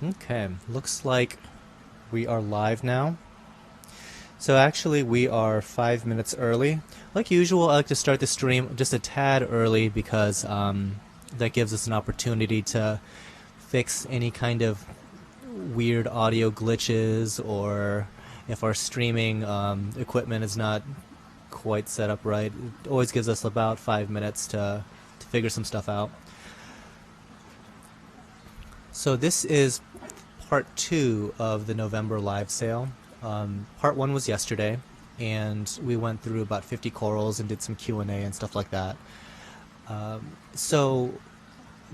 Okay, looks like we are live now. So actually, we are 5 minutes early. Like usual, I like to start the stream just a tad early because that gives us an opportunity to fix any kind of weird audio glitches, or if our streaming equipment is not quite set up right. It always gives us about 5 minutes to figure some stuff out. So this is part two of the November live sale. Part one was yesterday, and we went through about 50 corals and did some Q&A and stuff like that. So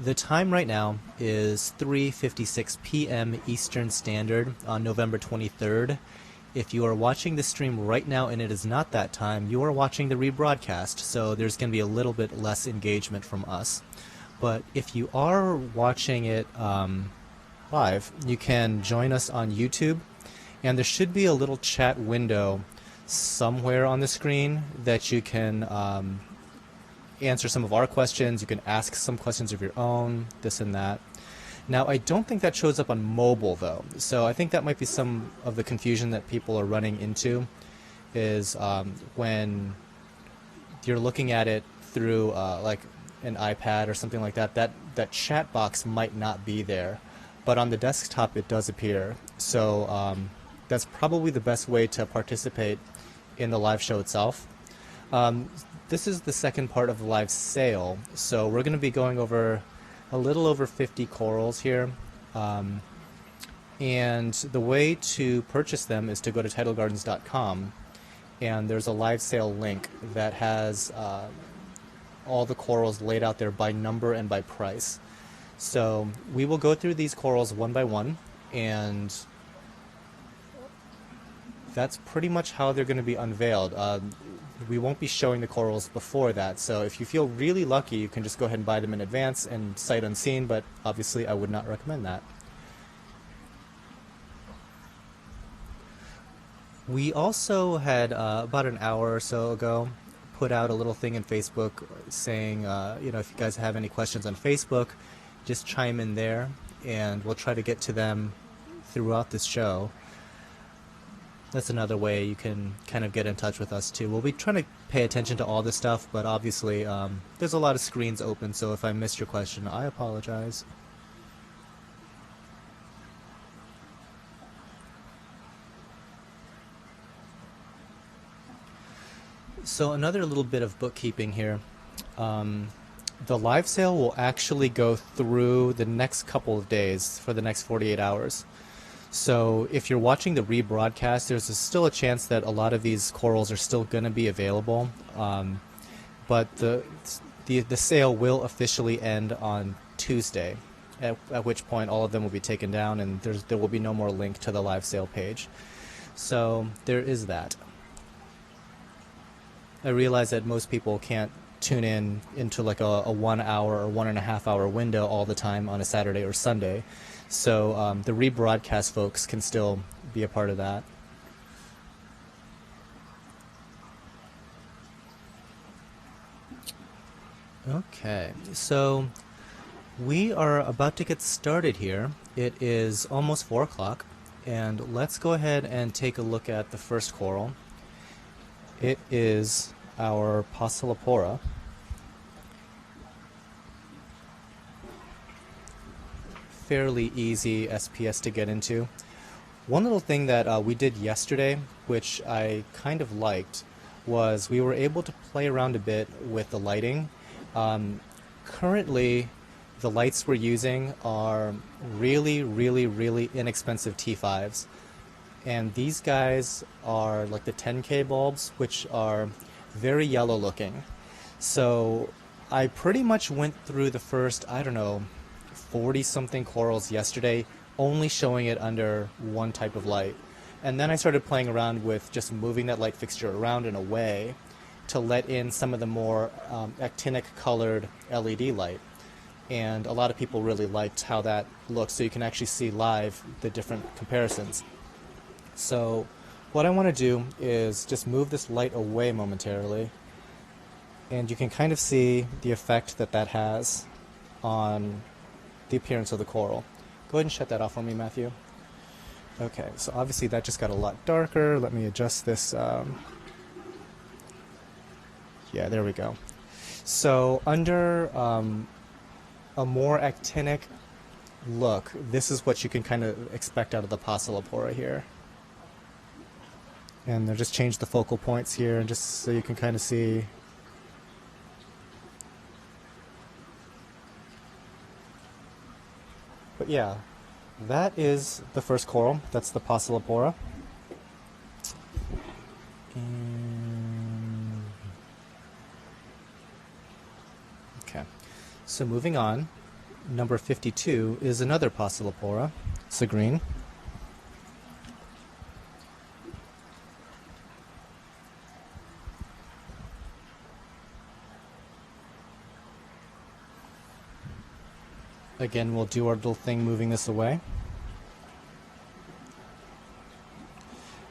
the time right now is 3:56 p.m. Eastern Standard on November 23rd. If you are watching the stream right now and it is not that time, you are watching the rebroadcast, so there's going to be a little bit less engagement from us. But if you are watching it live, you can join us on YouTube, and there should be a little chat window somewhere on the screen that you can answer some of our questions. You can ask some questions of your own, this and that. Now, I don't think that shows up on mobile, though, so I think that might be some of the confusion that people are running into, is when you're looking at it through like an iPad or something like that, that chat box might not be there, but on the desktop it does appear. So that's probably the best way to participate in the live show itself. This is the second part of the live sale, so we're going to be going over a little over 50 corals here. And the way to purchase them is to go to tidalgardens.com, and there's a live sale link that has all the corals laid out there by number and by price. So we will go through these corals one by one, and that's pretty much how they're going to be unveiled. We won't be showing the corals before that, so if you feel really lucky, you can just go ahead and buy them in advance and sight unseen, but obviously I would not recommend that. We also had, about an hour or so ago, put out a little thing in Facebook saying, if you guys have any questions on Facebook, just chime in there, and we'll try to get to them throughout this show. That's another way you can kind of get in touch with us too. We'll be trying to pay attention to all this stuff, but obviously there's a lot of screens open, so if I missed your question, I apologize. So another little bit of bookkeeping here. The live sale will actually go through the next couple of days for the next 48 hours. So if you're watching the rebroadcast, there's still a chance that a lot of these corals are still going to be available, but the sale will officially end on Tuesday, at which point all of them will be taken down, and there will be no more link to the live sale page. So there is that. I realize that most people can't tune in into like a 1 hour or 1.5 hour window all the time on a Saturday or Sunday. So the rebroadcast folks can still be a part of that. Okay, so we are about to get started here. It is almost 4 o'clock, and let's go ahead and take a look at the first coral. It is our Passalopora. Fairly easy SPS to get into. One little thing that we did yesterday, which I kind of liked, was we were able to play around a bit with the lighting. Currently, the lights we're using are really, really, really inexpensive T5s. And these guys are like the 10K bulbs, which are very yellow looking. So I pretty much went through the first, 40-something corals yesterday, only showing it under one type of light. And then I started playing around with just moving that light fixture around and away to let in some of the more actinic colored LED light. And a lot of people really liked how that looked, so you can actually see live the different comparisons. So what I want to do is just move this light away momentarily, and you can kind of see the effect that that has on the appearance of the coral. Go ahead and shut that off for me, Matthew. Okay, so obviously that just got a lot darker. Let me adjust this. Yeah, there we go. So under a more actinic look, this is what you can kind of expect out of the Pocillopora here. And they'll just change the focal points here, and just so you can kind of see. But yeah, that is the first coral. That's the Pocillopora. Okay, so moving on, number 52 is another Pocillopora. It's a green. Again, we'll do our little thing moving this away.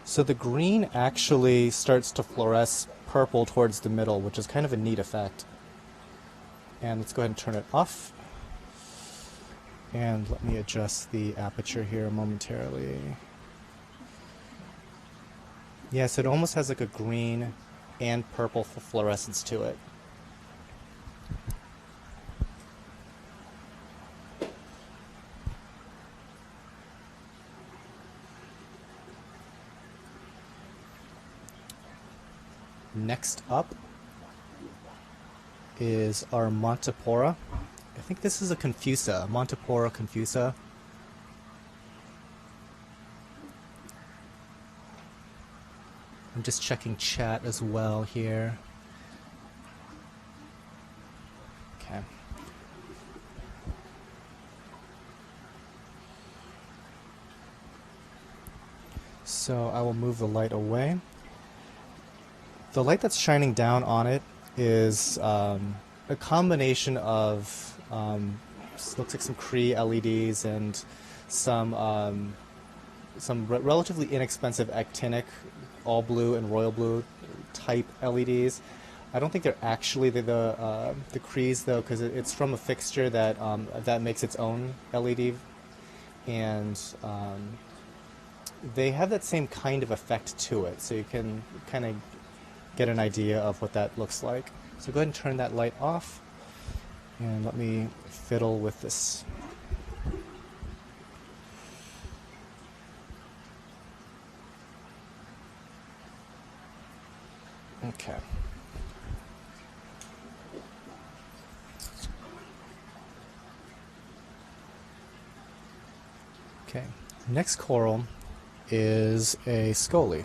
So the green actually starts to fluoresce purple towards the middle, which is kind of a neat effect. And let's go ahead and turn it off. And let me adjust the aperture here momentarily. Yes, it almost has like a green and purple fluorescence to it. Next up is our Montipora. I think this is a Confusa, Montipora confusa. I'm just checking chat as well here. Okay. So I will move the light away. The light that's shining down on it is a combination of looks like some Cree LEDs and some relatively inexpensive actinic all blue and royal blue type LEDs. I don't think they're actually the Crees though, because it's from a fixture that that makes its own LED, and they have that same kind of effect to it, so you can kind of get an idea of what that looks like. So go ahead and turn that light off, and let me fiddle with this. Okay. Okay, next coral is a Scoli.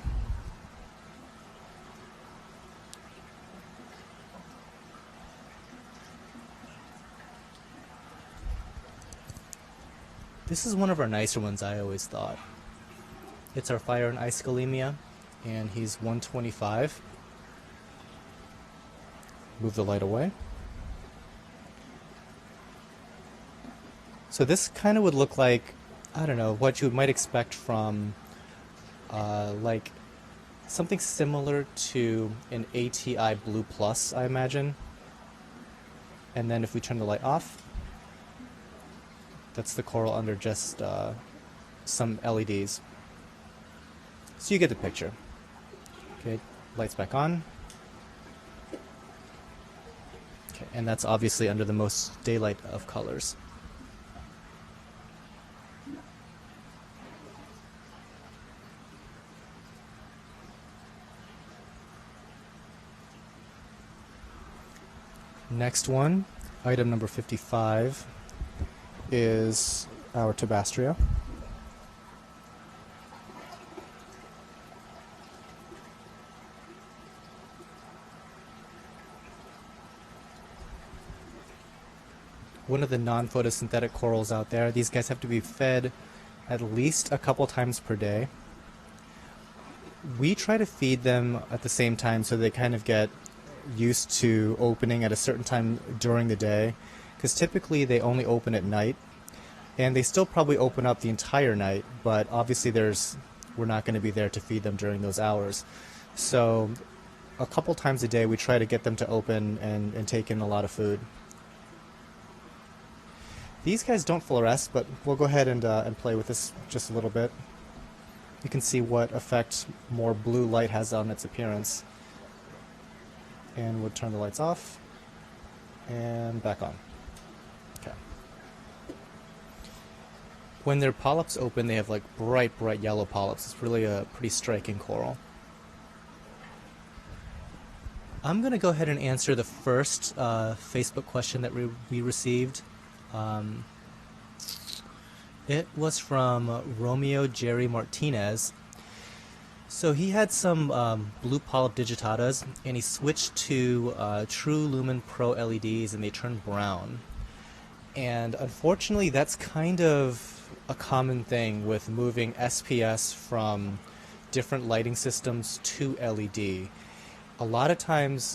This is one of our nicer ones, I always thought. It's our Fire and Ice Scolemia, and he's 125. Move the light away. So this kind of would look like, I don't know, what you might expect from like something similar to an ATI Blue Plus, I imagine. And then if we turn the light off, that's the coral under just some LEDs. So you get the picture. Okay, lights back on. Okay, and that's obviously under the most daylight of colors. Next one, item number 55, is our Tabastria. One of the non-photosynthetic corals out there. These guys have to be fed at least a couple times per day. We try to feed them at the same time so they kind of get used to opening at a certain time during the day, because typically they only open at night, and they still probably open up the entire night, but obviously we're not going to be there to feed them during those hours. So a couple times a day we try to get them to open and take in a lot of food. These guys don't fluoresce, but we'll go ahead and play with this just a little bit. You can see what effect more blue light has on its appearance. And we'll turn the lights off and back on. Okay. When their polyps open, they have like bright yellow polyps. It's really a pretty striking coral. I'm going to go ahead and answer the first Facebook question that we received. It was from Romeo Jerry Martinez. So he had some blue polyp digitatas, and he switched to True Lumen Pro LEDs, and they turned brown. And unfortunately, that's kind of a common thing with moving SPS from different lighting systems to LED. A lot of times,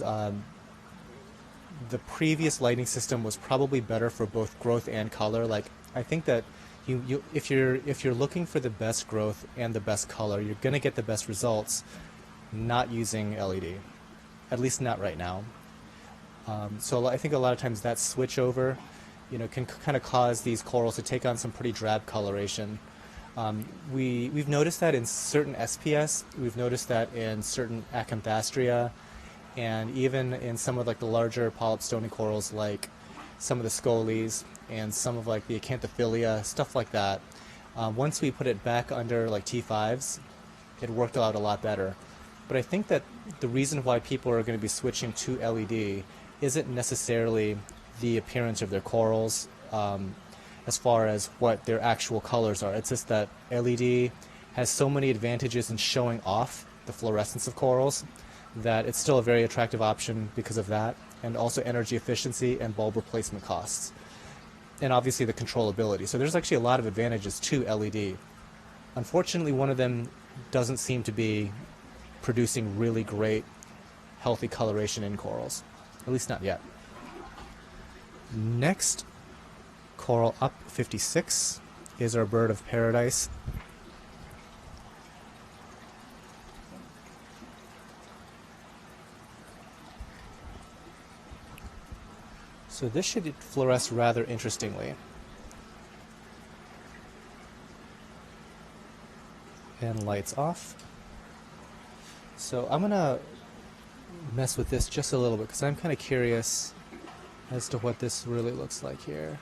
the previous lighting system was probably better for both growth and color. Like, I think that if you're looking for the best growth and the best color, you're going to get the best results not using LED, at least not right now. So I think a lot of times that switch over, can kind of cause these corals to take on some pretty drab coloration. We've noticed that in certain SPS, we've noticed that in certain Acanthastria, and even in some of like the larger polyp stony corals, like some of the Scolies and some of like the Acanthophilia, stuff like that. Once we put it back under like T5s, it worked out a lot better. But I think that the reason why people are going to be switching to LED isn't necessarily the appearance of their corals, as far as what their actual colors are. It's just that LED has so many advantages in showing off the fluorescence of corals that it's still a very attractive option because of that, and also energy efficiency and bulb replacement costs. And obviously the controllability. So there's actually a lot of advantages to LED. Unfortunately, one of them doesn't seem to be producing really great, healthy coloration in corals. At least not yet. Next coral up 56 is our bird of paradise. So this should fluoresce rather interestingly. And lights off. So I'm going to mess with this just a little bit because I'm kind of curious as to what this really looks like here.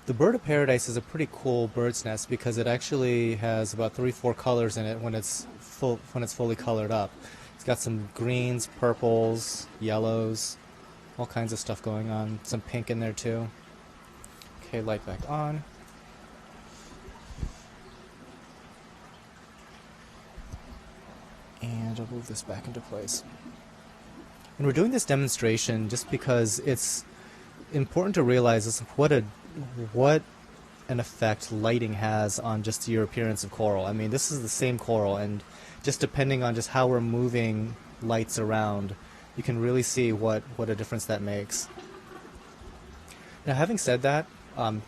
The bird of paradise is a pretty cool bird's nest because it actually has about 3-4 colors in it when it's fully colored up. It's got some greens, purples, yellows, all kinds of stuff going on. Some pink in there too. Okay, light back on. And I'll move this back into place. And we're doing this demonstration just because it's important to realize what an effect lighting has on just your appearance of coral. I mean, this is the same coral, and just depending on just how we're moving lights around, you can really see what a difference that makes. Now, having said that,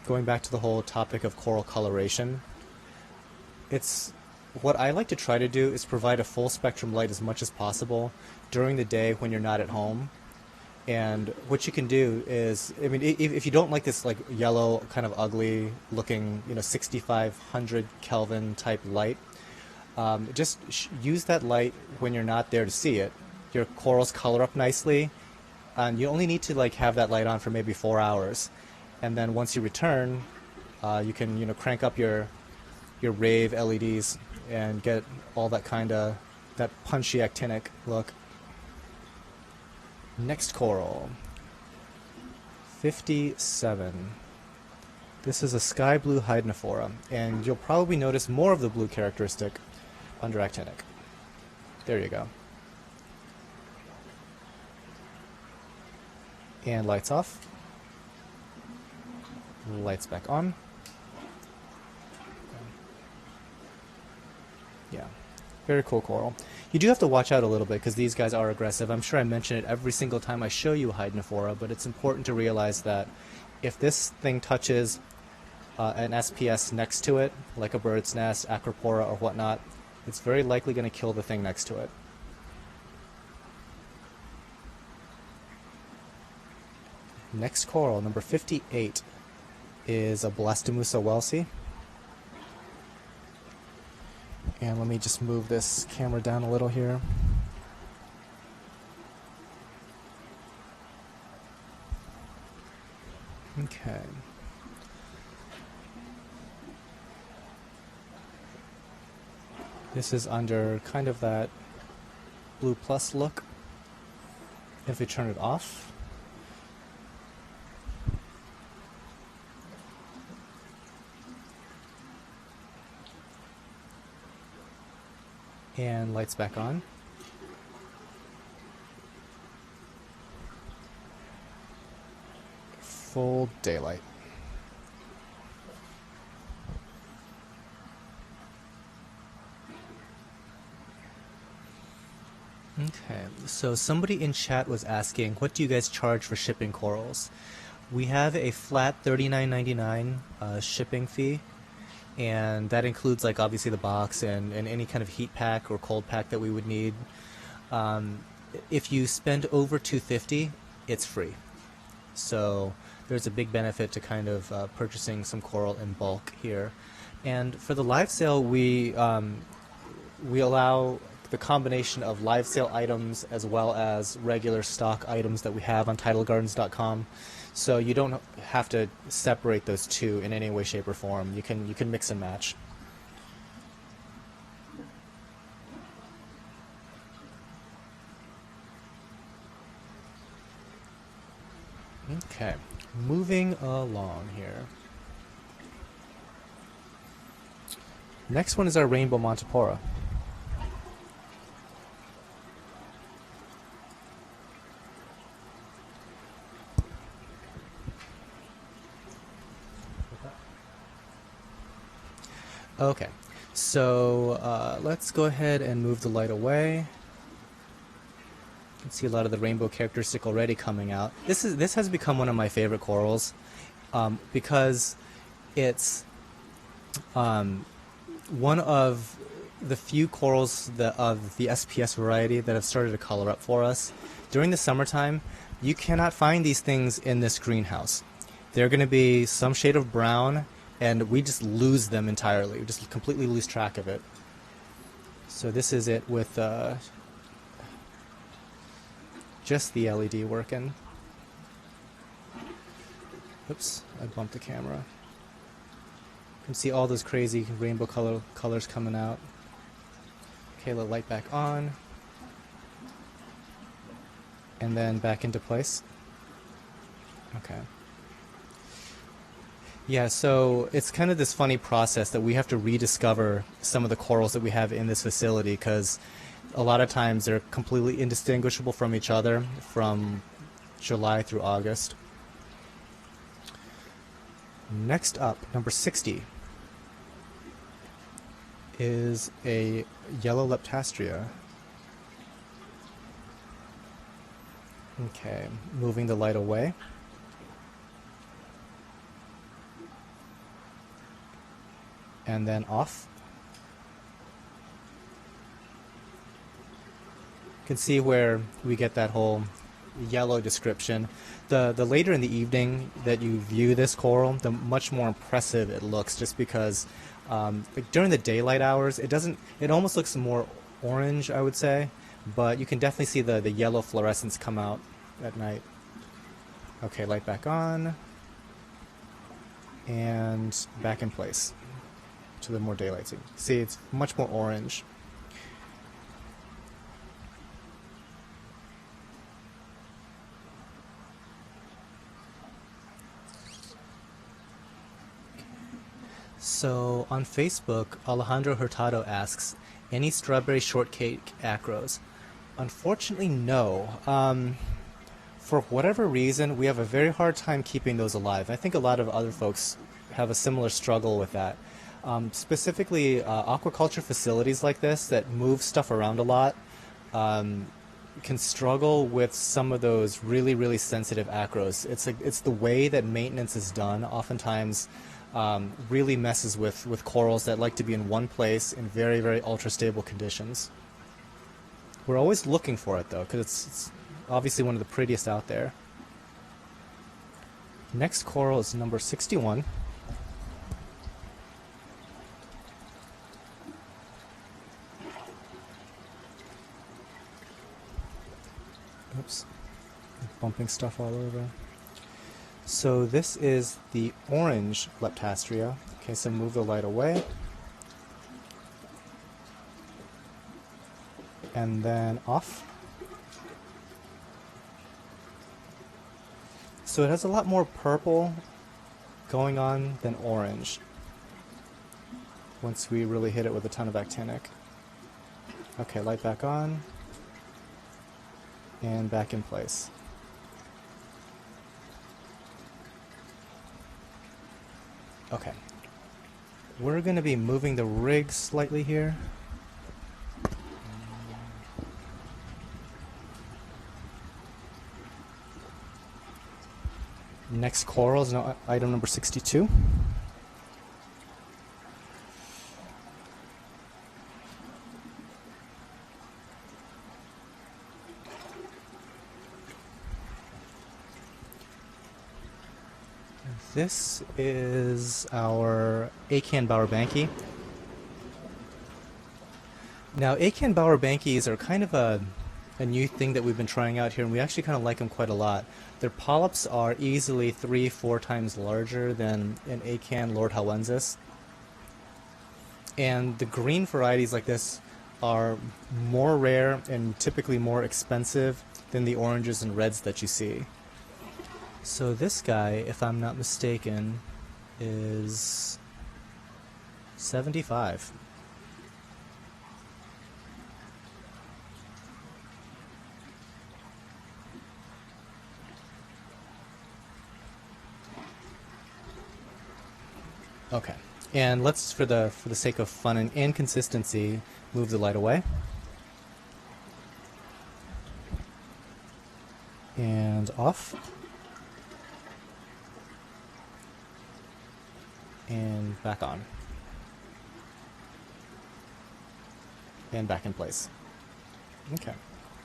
going back to the whole topic of coral coloration, what I like to try to do is provide a full spectrum light as much as possible during the day when you're not at home. And what you can do is, I mean, if you don't like this like yellow, kind of ugly looking, 6500 Kelvin type light, just use that light when you're not there to see it. Your corals color up nicely, and you only need to like have that light on for maybe 4 hours. And then once you return, you can crank up your rave LEDs and get all that that punchy actinic look. Next coral, 57. This is a sky blue hydnophora, and you'll probably notice more of the blue characteristic under actinic. There you go. And lights off. Lights back on. Yeah, very cool coral. You do have to watch out a little bit because these guys are aggressive. I'm sure I mention it every single time I show you a hydnophora, but it's important to realize that if this thing touches an SPS next to it, like a bird's nest, acropora, or whatnot, it's very likely going to kill the thing next to it. Next coral, number 58, is a Blastomussa welsey. And let me just move this camera down a little here. Okay. This is under kind of that blue plus look. If we turn it off, and lights back on. Full daylight. Okay, so somebody in chat was asking, what do you guys charge for shipping corals? We have a flat $39.99 shipping fee, and that includes like obviously the box and any kind of heat pack or cold pack that we would need. If you spend over $250, it's free. So there's a big benefit to kind of purchasing some coral in bulk here. And for the live sale, we allow the combination of live sale items as well as regular stock items that we have on TidalGardens.com. So you don't have to separate those two in any way, shape, or form. You can mix and match. Okay, moving along here. Next one is our Rainbow Montipora. Okay, so let's go ahead and move the light away. You can see a lot of the rainbow characteristic already coming out. This has become one of my favorite corals because it's one of the few corals of the SPS variety that have started to color up for us. During the summertime, you cannot find these things in this greenhouse. They're going to be some shade of brown, and we just lose them entirely. We just completely lose track of it. So this is it with just the LED working. Oops, I bumped the camera. You can see all those crazy rainbow colors coming out. Okay, let light back on. And then back into place. Okay. Yeah, so it's kind of this funny process that we have to rediscover some of the corals that we have in this facility, because a lot of times they're completely indistinguishable from each other from July through August. Next up, number 60, is a yellow leptastria. Okay, moving the light away. And then off. You can see where we get that whole yellow description. The later in the evening that you view this coral, the much more impressive it looks, just because like during the daylight hours, it almost looks more orange, I would say, but you can definitely see the yellow fluorescence come out at night. Okay, light back on, and back in place to the more daylight. So you can see it's much more orange. So on Facebook, Alejandro Hurtado asks, any strawberry shortcake acros? Unfortunately, no. For whatever reason, we have a very hard time keeping those alive. I think a lot of other folks have a similar struggle with that. Specifically, aquaculture facilities like this that move stuff around a lot can struggle with some of those really, really sensitive acros. It's the way that maintenance is done. Oftentimes, really messes with corals that like to be in one place in very, very ultra-stable conditions. We're always looking for it, though, because it's obviously one of the prettiest out there. Next coral is number 61. Oops, bumping stuff all over. So this is the orange Leptastria. Okay, so move the light away. And then off. So it has a lot more purple going on than orange once we really hit it with a ton of actinic. Okay, light back on and back in place. Okay, we're going to be moving the rig slightly here. Next coral is now item number 62. This is our Acan Bowerbanki. Now, Acan Bowerbankis are kind of a new thing that we've been trying out here, and we actually kind of like them quite a lot. Their polyps are easily 3-4 times larger than an Acan Lord Halwensis. And the green varieties like this are more rare and typically more expensive than the oranges and reds that you see. So this guy, if I'm not mistaken, is 75. Okay, and let's, for the sake of fun and consistency, move the light away. And off. And back on. And back in place. Okay,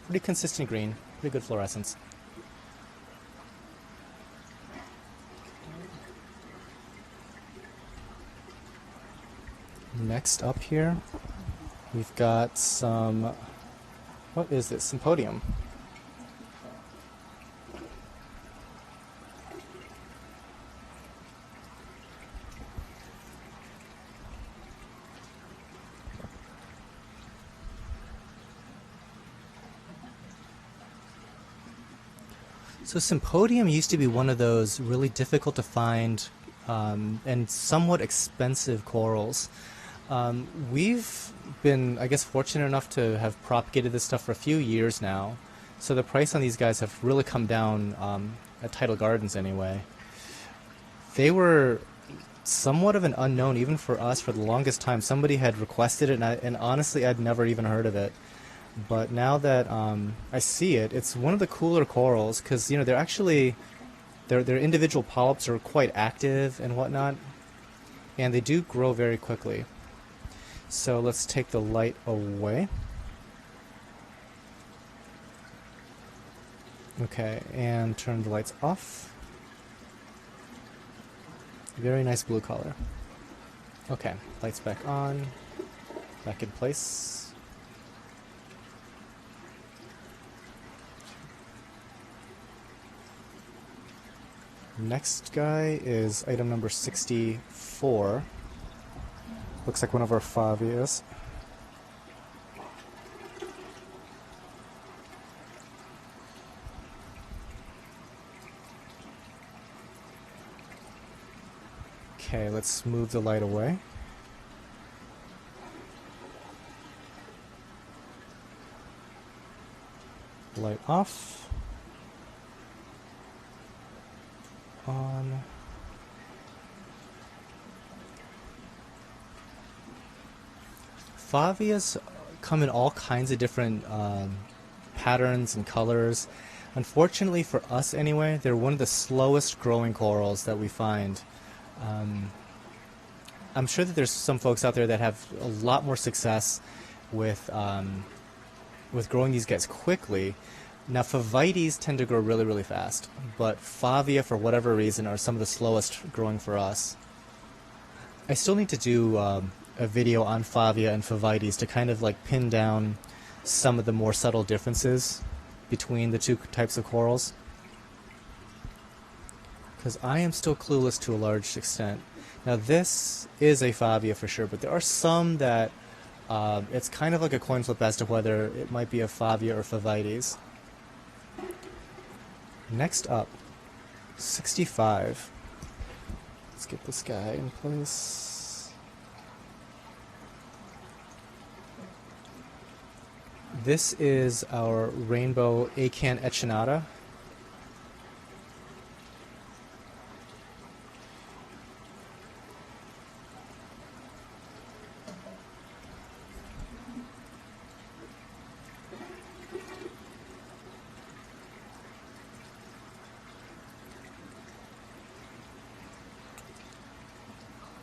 pretty consistent green, pretty good fluorescence. Next up here, we've got some, what is this, Symposium. So Symposium used to be one of those really difficult to find and somewhat expensive corals. We've been, I guess, fortunate enough to have propagated this stuff for a few years now. So the price on these guys have really come down at Tidal Gardens anyway. They were somewhat of an unknown even for us for the longest time. Somebody had requested it, and honestly I'd never even heard of it. But now that I see it, it's one of the cooler corals because, you know, they're actually, their individual polyps are quite active and whatnot, and they do grow very quickly. So let's take the light away. Okay, and turn the lights off. Very nice blue color. Okay, lights back on, back in place. Next guy is item number 64. Looks like one of our Favias. Okay, let's move the light away. Light off. On. Favias come in all kinds of different patterns and colors. Unfortunately for us anyway, they're one of the slowest growing corals that we find. I'm sure that there's some folks out there that have a lot more success with growing these guys quickly, Now, Phovites tend to grow really, really fast, but Favia, for whatever reason, are some of the slowest growing for us. I still need to do a video on Favia and Phovites to kind of like pin down some of the more subtle differences between the two types of corals, because I am still clueless to a large extent. Now, this is a Favia for sure, but there are some that it's kind of like a coin flip as to whether it might be a Favia or Phovites. Next up, 65. Let's get this guy in place. This is our rainbow acan echinata.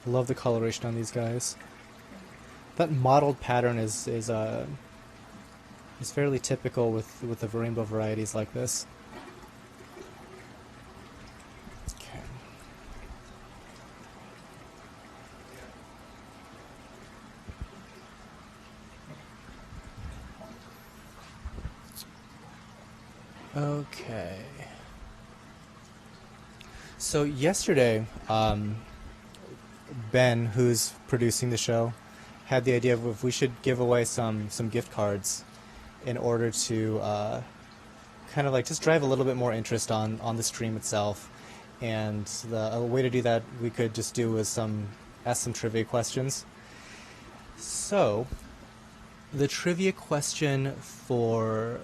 Love the coloration on these guys. That mottled pattern is fairly typical with the rainbow varieties like this. Okay. Okay. So yesterday, Ben, who's producing the show, had the idea of if we should give away some gift cards in order to kind of like just drive a little bit more interest on the stream itself. And a way to do that we could just do is ask some trivia questions. So the trivia question so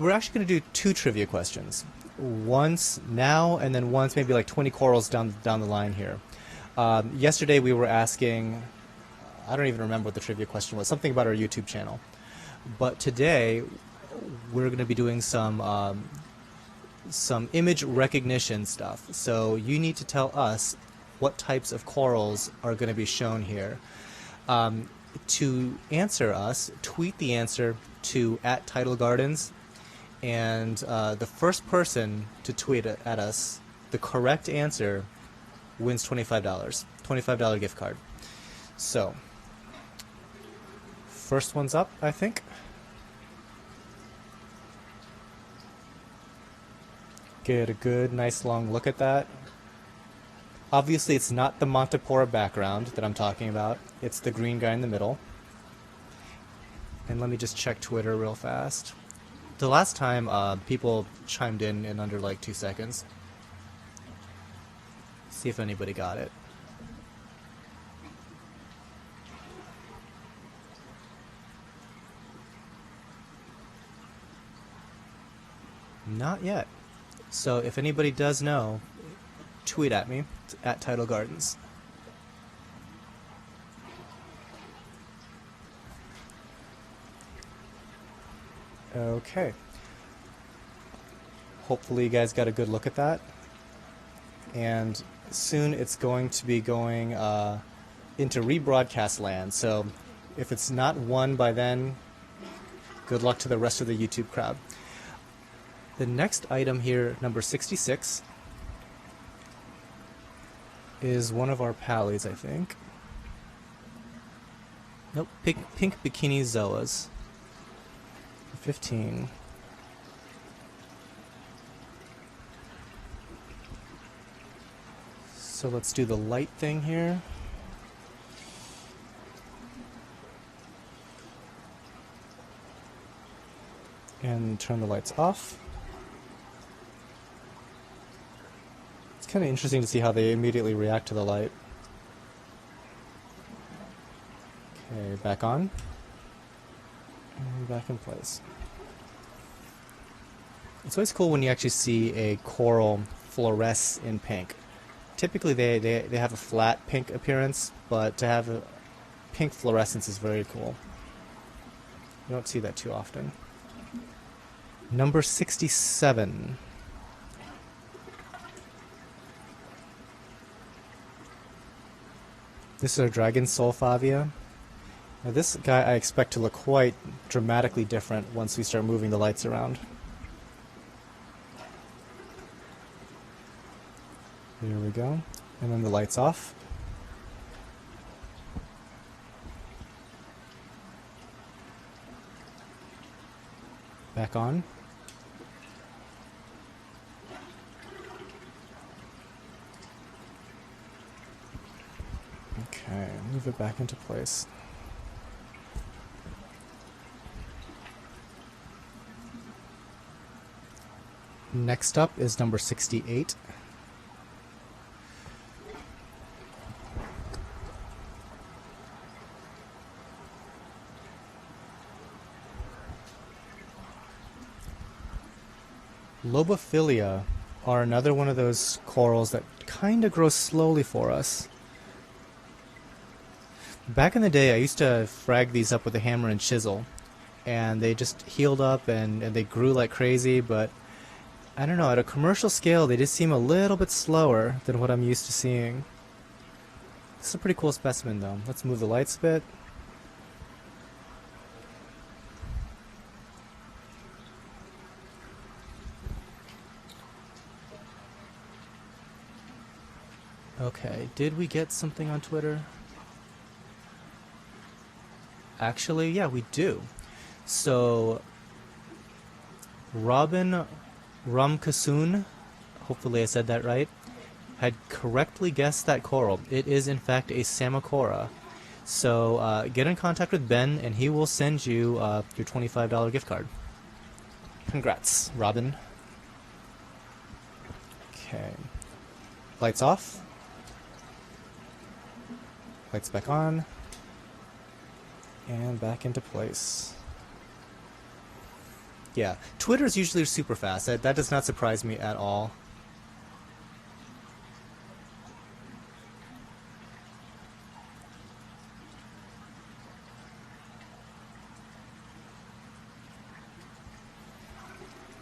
we're actually going to do 2 trivia questions. Once now and then once maybe like 20 corals down the line here. Yesterday we were asking, I don't even remember what the trivia question was, something about our YouTube channel. But today we're going to be doing some image recognition stuff. So you need to tell us what types of corals are going to be shown here. To answer us, tweet the answer to @Tidal Gardens, and the first person to tweet at us the correct answer wins $25 gift card. So first one's up, I think. Get a good nice long look at that. Obviously it's not the Montipora background that I'm talking about, it's the green guy in the middle. And let me just check Twitter real fast. The last time people chimed in under like 2 seconds. See if anybody got it. Not yet. So if anybody does know, tweet at me at Tidal Gardens. Okay. Hopefully you guys got a good look at that. And soon it's going to be going into rebroadcast land. So if it's not won by then, good luck to the rest of the YouTube crowd. The next item here, number 66, is one of our pallies, I think. Nope, pink bikini zoas. 15. So let's do the light thing here. And turn the lights off. It's kind of interesting to see how they immediately react to the light. Okay, back on. And back in place. It's always cool when you actually see a coral fluoresce in pink. Typically they have a flat pink appearance, but to have a pink fluorescence is very cool. You don't see that too often. Number 67. This is our Dragon Soul Favia. Now this guy I expect to look quite dramatically different once we start moving the lights around. There we go. And then the lights off. Back on. Okay, move it back into place. Next up is number 68. Lobophilia are another one of those corals that kind of grow slowly for us. Back in the day, I used to frag these up with a hammer and chisel, and they just healed up and they grew like crazy, but I don't know, at a commercial scale, they just seem a little bit slower than what I'm used to seeing. This is a pretty cool specimen, though. Let's move the lights a bit. Okay, did we get something on Twitter? Actually, yeah, we do. So, Robin Ramkasoon, hopefully I said that right, had correctly guessed that coral. It is, in fact, a Samacora. So, get in contact with Ben, and he will send you your $25 gift card. Congrats, Robin. Okay. Lights off. Lights back on. And back into place. Yeah, Twitter is usually super fast. That does not surprise me at all.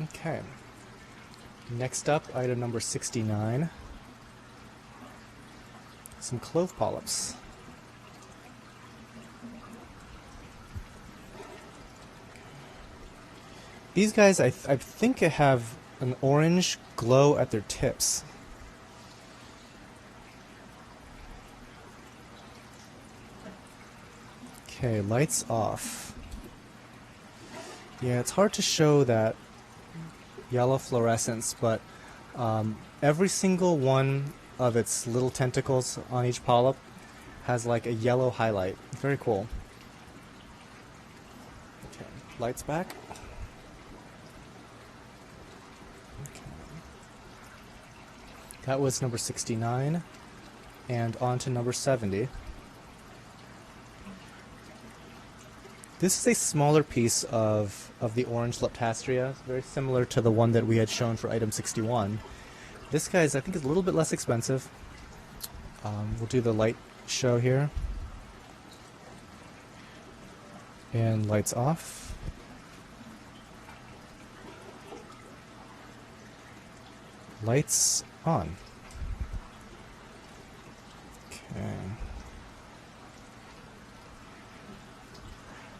Okay. Next up, item number 69. Some clove polyps. These guys, I think, have an orange glow at their tips. Okay, lights off. Yeah, it's hard to show that yellow fluorescence, but every single one of its little tentacles on each polyp has like a yellow highlight. Very cool. Okay, lights back. That was number 69, and on to number 70. This is a smaller piece of the orange Leptastria, very similar to the one that we had shown for item 61. This guy I think, is a little bit less expensive. We'll do the light show here. And lights off. Lights on. Okay.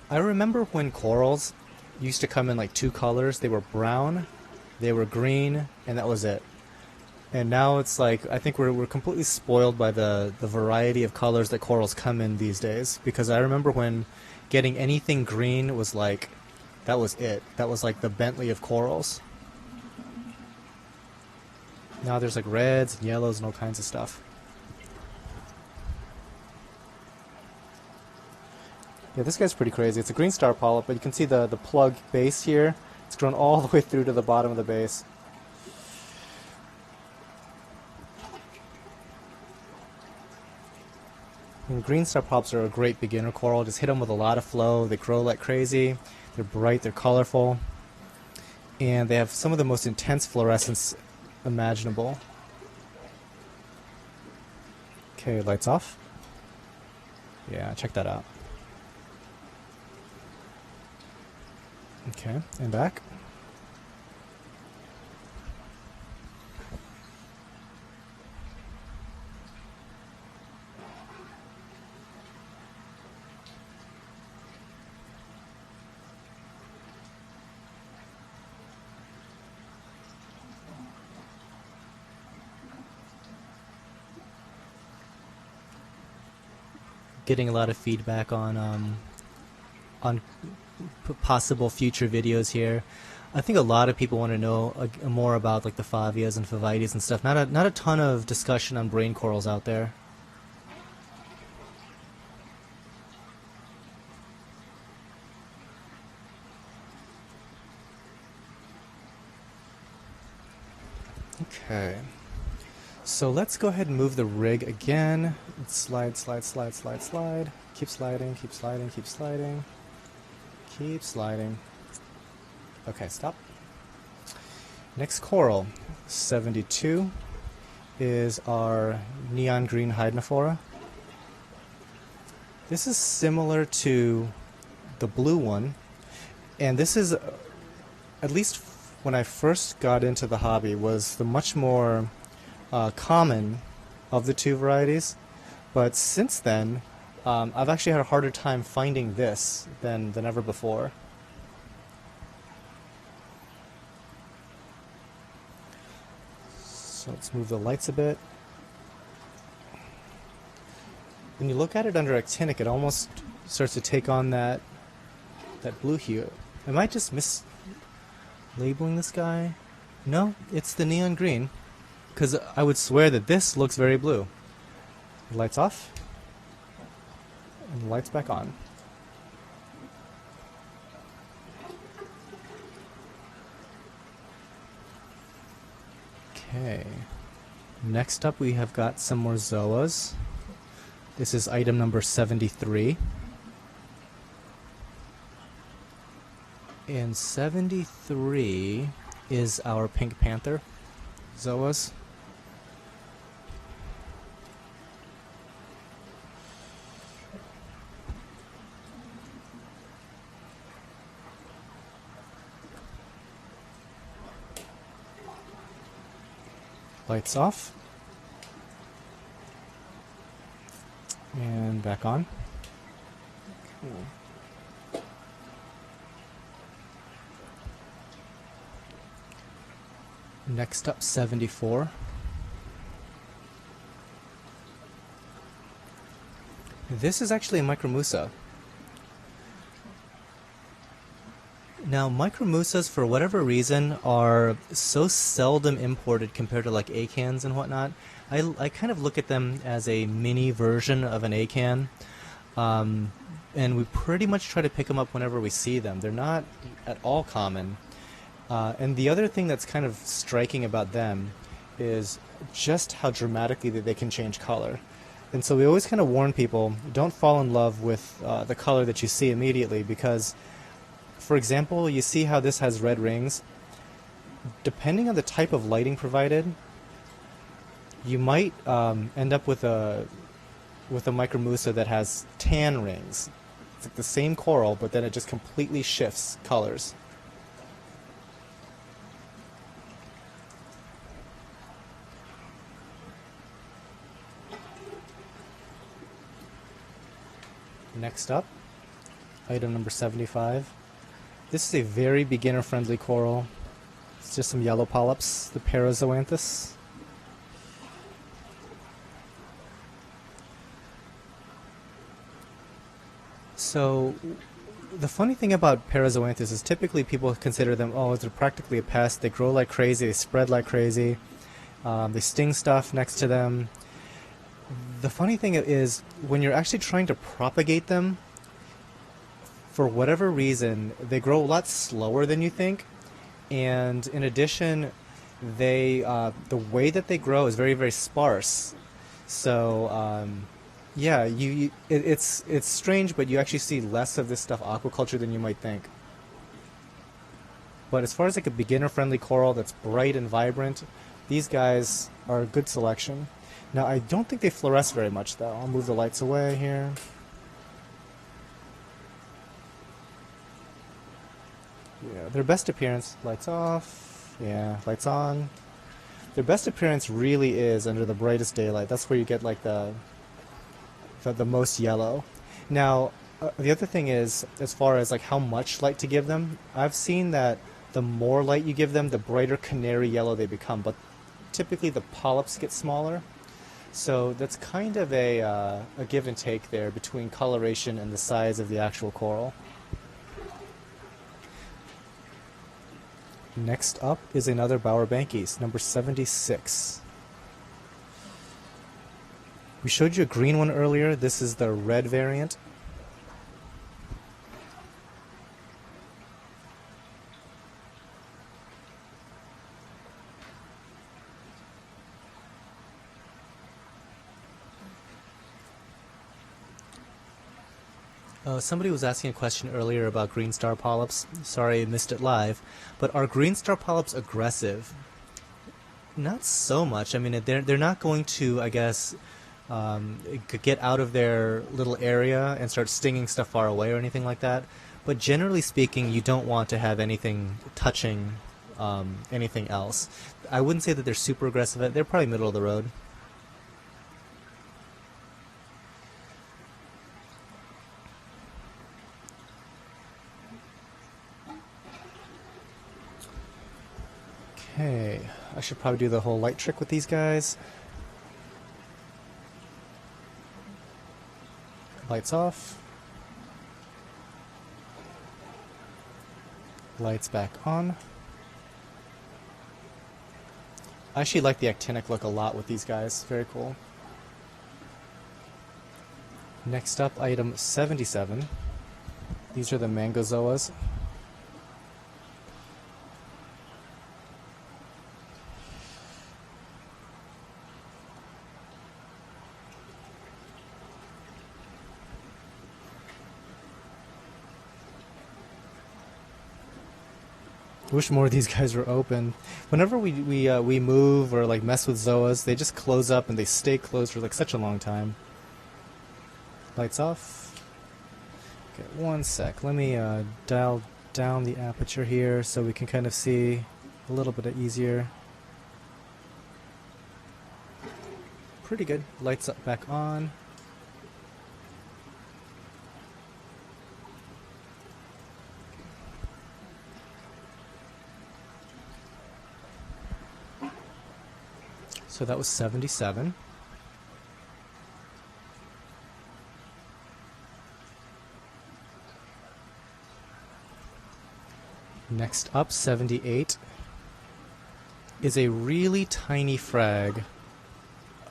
I remember when corals used to come in like two colors. They were brown, they were green, and that was it. And now it's like, I think we're completely spoiled by the variety of colors that corals come in these days. Because I remember when getting anything green was like, that was it. That was like the Bentley of corals. Now there's like reds and yellows and all kinds of stuff. Yeah, this guy's pretty crazy. It's a green star polyp, but you can see the plug base here. It's grown all the way through to the bottom of the base. And green star polyps are a great beginner coral. Just hit them with a lot of flow. They grow like crazy. They're bright, they're colorful. And they have some of the most intense fluorescence imaginable. Okay, lights off. Yeah, check that out. Okay, and back. getting a lot of feedback on possible future videos here. I think a lot of people want to know more about like the Favias and Favites and stuff. Not a ton of discussion on brain corals out there. Okay, so let's go ahead and move the rig again. Let's slide, slide, slide, slide, slide. Keep sliding, keep sliding, keep sliding. Keep sliding. Okay, stop. Next coral, 72, is our neon green hydnophora. This is similar to the blue one, and this is, at least when I first got into the hobby, was the much more common of the two varieties. But since then, I've actually had a harder time finding this than ever before. So let's move the lights a bit. When you look at it under actinic, it almost starts to take on that blue hue. Am I just mislabeling this guy? No, it's the neon green, because I would swear that this looks very blue. Lights off, and the lights back on. Okay, next up we have got some more zoas. This is item number 73. And 73 is our pink panther zoas. Lights off. And back on. Cool. Next up, 74. This is actually a micromusa. Now, micromusas, for whatever reason, are so seldom imported compared to like acans and whatnot. I kind of look at them as a mini version of an acan, and we pretty much try to pick them up whenever we see them. They're not at all common. And the other thing that's kind of striking about them is just how dramatically they can change color. And so we always kind of warn people, don't fall in love with the color that you see immediately, because, for example, you see how this has red rings. Depending on the type of lighting provided, you might end up with a micromusa that has tan rings. It's like the same coral, but then it just completely shifts colors. Next up, item number 75. This is a very beginner-friendly coral. It's just some yellow polyps, the Parazoanthus. So, the funny thing about Parazoanthus is typically people consider them, oh, they're practically a pest. They grow like crazy, they spread like crazy, they sting stuff next to them. The funny thing is, when you're actually trying to propagate them, for whatever reason, they grow a lot slower than you think. And in addition, the way that they grow is very, very sparse. So, yeah, it's strange, but you actually see less of this stuff aquaculture than you might think. But as far as like a beginner-friendly coral that's bright and vibrant, these guys are a good selection. Now, I don't think they fluoresce very much, though. I'll move the lights away here. Yeah, their best appearance, lights off, yeah, lights on. Their best appearance really is under the brightest daylight. That's where you get like the most yellow. Now, the other thing is, as far as like how much light to give them, I've seen that the more light you give them, the brighter canary yellow they become, but typically the polyps get smaller. So that's kind of a give and take there between coloration and the size of the actual coral. Next up is another Bowerbankies, number 76. We showed you a green one earlier. This is the red variant. Somebody was asking a question earlier about green star polyps. Sorry I missed it live. But are green star polyps aggressive? Not so much. I mean, they're not going to, I guess, get out of their little area and start stinging stuff far away or anything like that. But generally speaking, you don't want to have anything touching anything else. I wouldn't say that they're super aggressive. They're probably middle of the road. Okay, I should probably do the whole light trick with these guys. Lights off. Lights back on. I actually like the actinic look a lot with these guys. Very cool. Next up, item 77. These are the mangozoas. Wish more of these guys were open. Whenever we move or like mess with zoas, they just close up and they stay closed for like such a long time. Lights off. Okay, one sec. Let me dial down the aperture here so we can kind of see a little bit easier. Pretty good. Lights up back on. So that was 77. Next up, 78, is a really tiny frag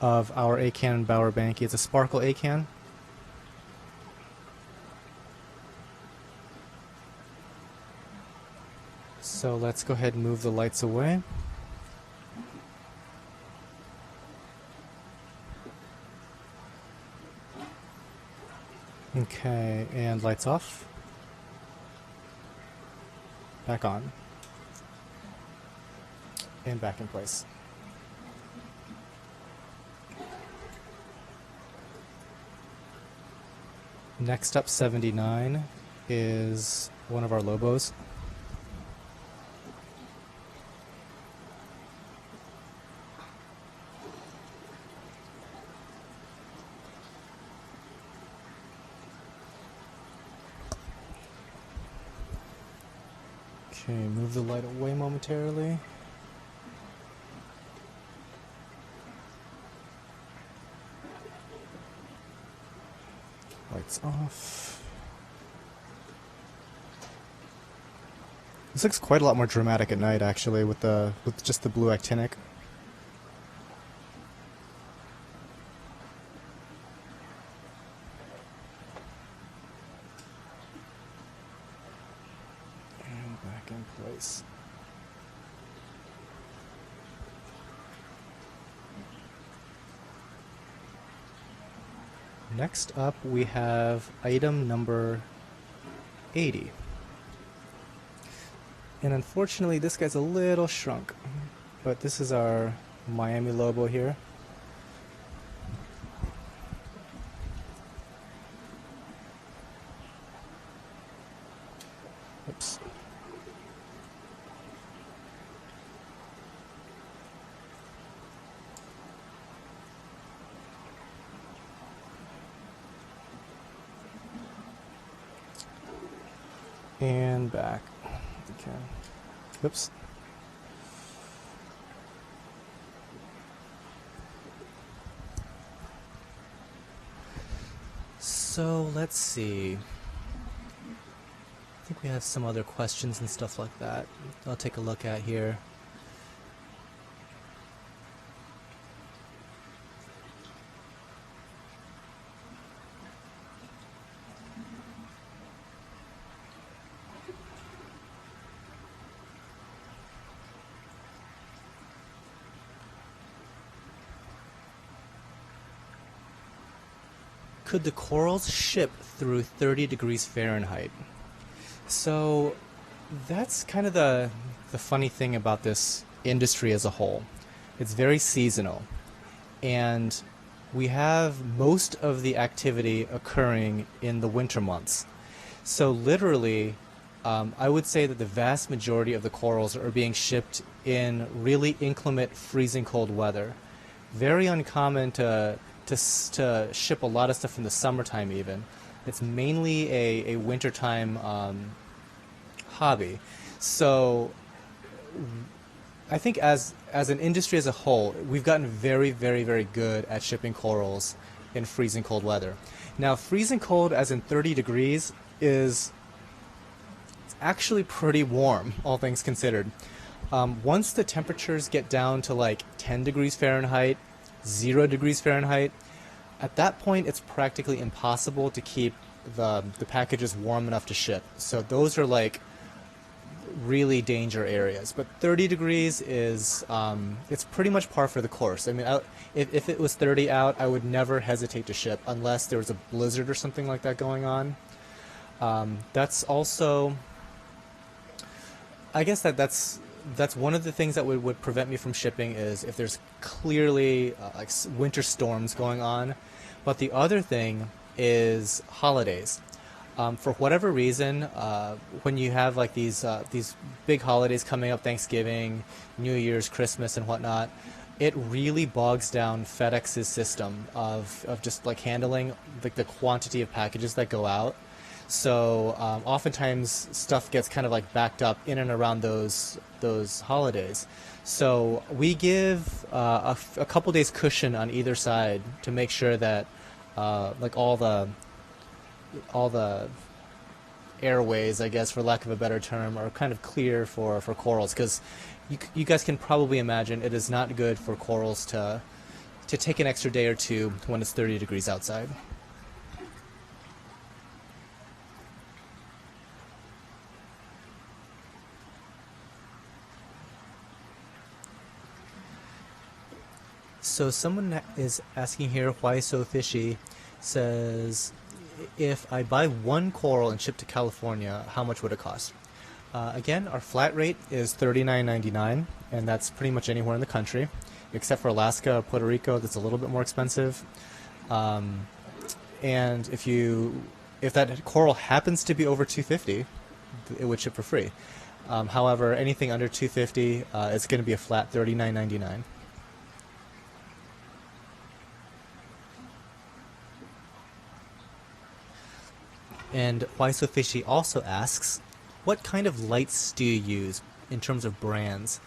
of our Acan Bowerbankie. It's a sparkle Acan. So let's go ahead and move the lights away. Okay, and lights off. Back on. And back in place. Next up, 79, is one of our Lobos. Okay, move the light away momentarily. Lights off. This looks quite a lot more dramatic at night, actually, with just the blue actinic. And back in place. Next up, we have item number 80. And unfortunately, this guy's a little shrunk. But this is our Miami Lobo here. Oops. And back. Okay. Oops. So let's see. I think we have some other questions and stuff like that. I'll take a look at here. Could the corals ship through 30 degrees Fahrenheit? So that's kind of the funny thing about this industry as a whole. It's very seasonal, and we have most of the activity occurring in the winter months. So literally, I would say that the vast majority of the corals are being shipped in really inclement, freezing cold weather. Very uncommon to ship a lot of stuff in the summertime even. It's mainly a wintertime hobby. So I think as an industry as a whole, we've gotten very, very, very good at shipping corals in freezing cold weather. Now, freezing cold as in 30 degrees is actually pretty warm, all things considered. Once the temperatures get down to like 10 degrees Fahrenheit, 0 degrees Fahrenheit, at that point it's practically impossible to keep the packages warm enough to ship. So those are like really danger areas. But 30 degrees is it's pretty much par for the course. I mean, if it was 30 out, I would never hesitate to ship unless there was a blizzard or something like that going on. That's also, I guess that's one of the things that would prevent me from shipping is if there's clearly like winter storms going on. But the other thing is holidays. For whatever reason, when you have like these big holidays coming up, Thanksgiving, New Year's, Christmas, and whatnot, it really bogs down FedEx's system of just like handling like the quantity of packages that go out. So oftentimes stuff gets kind of like backed up in and around those holidays. So we give a couple days cushion on either side to make sure that like all the airways, I guess, for lack of a better term, are kind of clear for corals, because you guys can probably imagine it is not good for corals to take an extra day or two when it's 30 degrees outside. So someone is asking here, why so fishy? Says, if I buy one coral and ship to California, how much would it cost? Again, our flat rate is $39.99, and that's pretty much anywhere in the country, except for Alaska or Puerto Rico. That's a little bit more expensive. And if that coral happens to be over $250, it would ship for free. However, anything under $250, it's going to be a flat $39.99. And Why So Fishy also asks, what kind of lights do you use in terms of brands?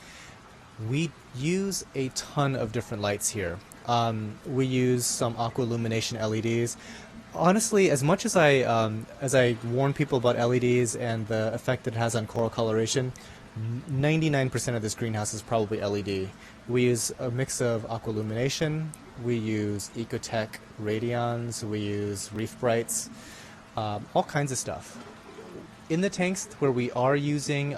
We use a ton of different lights here. We use some aqua illumination LEDs. Honestly, as much as I warn people about LEDs and the effect it has on coral coloration, 99% of this greenhouse is probably LED. We use a mix of aqua illumination, we use Ecotech Radions, we use Reef Brights, all kinds of stuff. In the tanks where we are using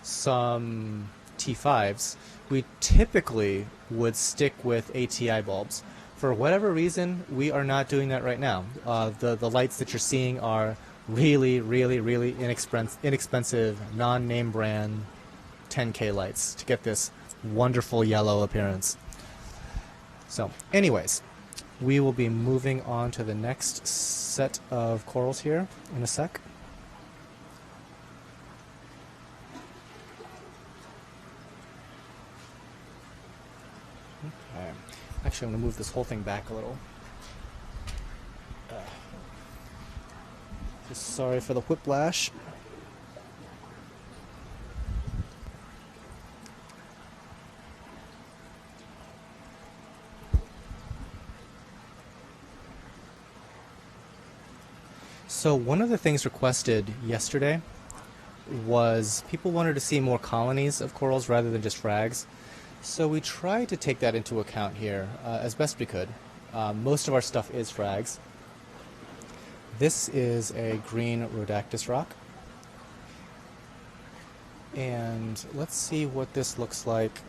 some T5s, we typically would stick with ATI bulbs. For whatever reason, we are not doing that right now. The lights that you're seeing are really, really, really inexpensive, non-name brand 10K lights to get this wonderful yellow appearance. So, anyways, we will be moving on to the next set of corals here in a sec. Okay. Actually, I'm going to move this whole thing back a little. Just sorry for the whiplash. So one of the things requested yesterday was people wanted to see more colonies of corals rather than just frags. So we tried to take that into account here as best we could. Most of our stuff is frags. This is a green rhodactis rock. And let's see what this looks like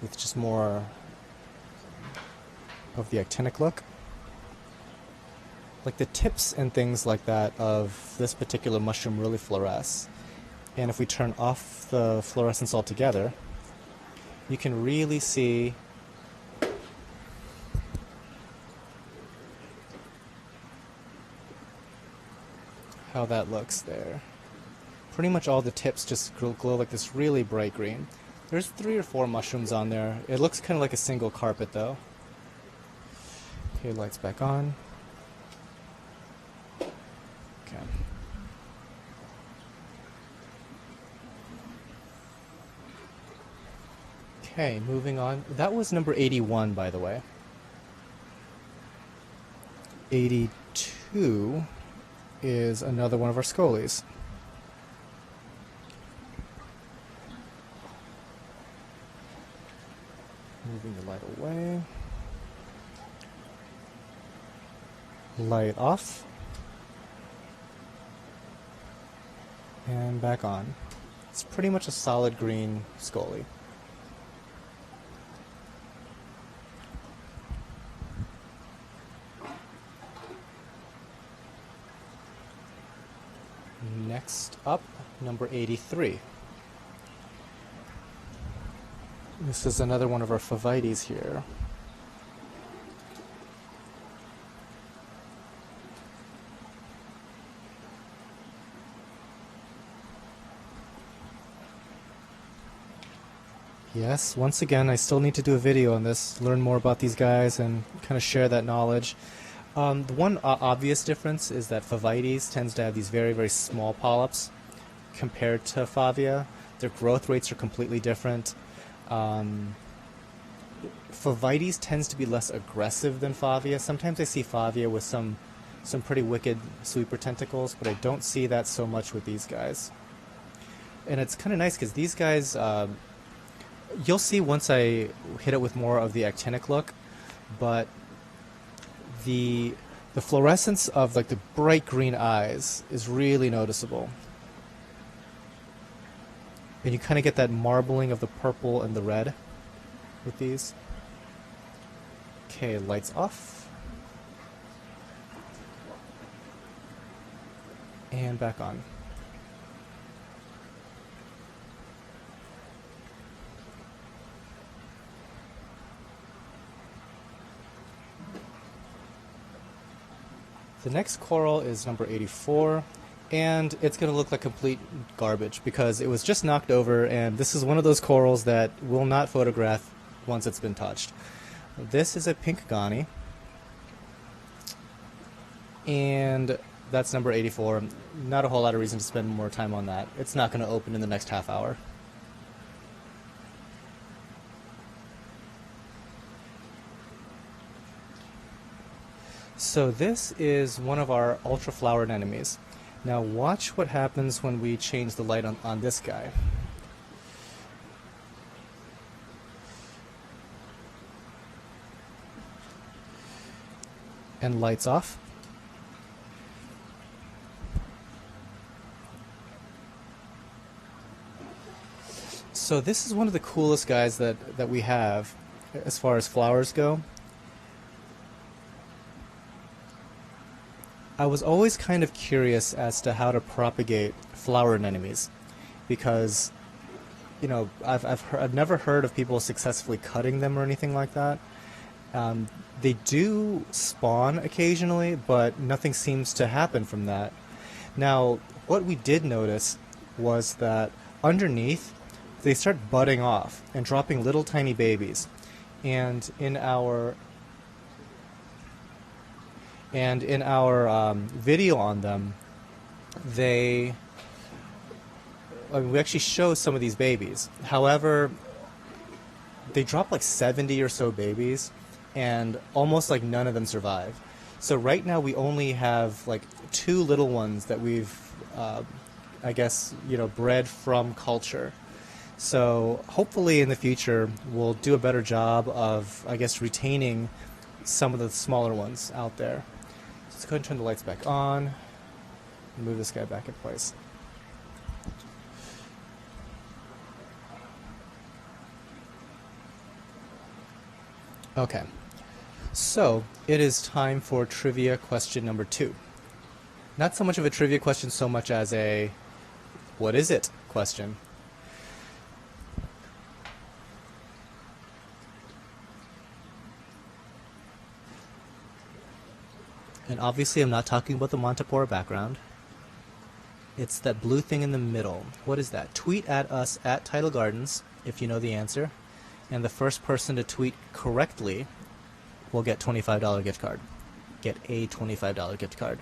with just more of the actinic look. Like the tips and things like that of this particular mushroom really fluoresce. And if we turn off the fluorescence altogether, you can really see how that looks there. Pretty much all the tips just glow like this really bright green. There's 3 or 4 mushrooms on there. It looks kind of like a single carpet though. Okay, lights back on. Okay. Okay, moving on. That was number 81, by the way. 82 is another one of our scolies. Moving the light away. Light off. And back on. It's pretty much a solid green scolie. Next up, number 83. This is another one of our favites here. Yes, once again, I still need to do a video on this, learn more about these guys and kind of share that knowledge. The one obvious difference is that favites tends to have these very, very small polyps compared to favia. Their growth rates are completely different. Favites tends to be less aggressive than favia. Sometimes I see favia with some pretty wicked sweeper tentacles, but I don't see that so much with these guys. And it's kind of nice because these guys, you'll see once I hit it with more of the actinic look, but the fluorescence of like the bright green eyes is really noticeable. And you kind of get that marbling of the purple and the red with these. Okay, lights off. And back on. The next coral is number 84, and it's going to look like complete garbage because it was just knocked over, and this is one of those corals that will not photograph once it's been touched. This is a pink goni, and that's number 84. Not a whole lot of reason to spend more time on that. It's not going to open in the next half hour. So this is one of our ultra-flowered enemies. Now watch what happens when we change the light on this guy. And lights off. So this is one of the coolest guys that we have as far as flowers go. I was always kind of curious as to how to propagate flower anemones because, you know, I've never heard of people successfully cutting them or anything like that. They do spawn occasionally, but nothing seems to happen from that. Now, what we did notice was that underneath, they start budding off and dropping little tiny babies. And in our video on them, we actually show some of these babies. However, they drop like 70 or so babies, and almost like none of them survive. So right now we only have like 2 little ones that we've, I guess, bred from culture. So hopefully in the future we'll do a better job of, I guess, retaining some of the smaller ones out there. Let's go ahead and turn the lights back on and move this guy back in place. Okay, so it is time for trivia question number 2. Not so much of a trivia question so much as a what is it question. And obviously I'm not talking about the Montepora background. It's that blue thing in the middle. What is that? Tweet at us at Tidal Gardens if you know the answer. And the first person to tweet correctly will get $25 gift card. Get a $25 gift card.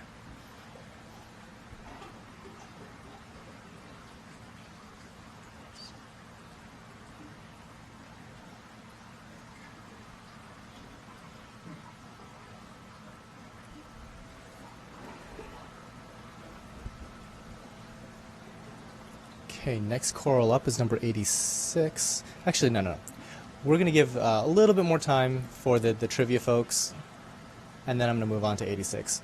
Okay, next coral up is number 86. Actually, no. We're going to give a little bit more time for the trivia folks, and then I'm going to move on to 86.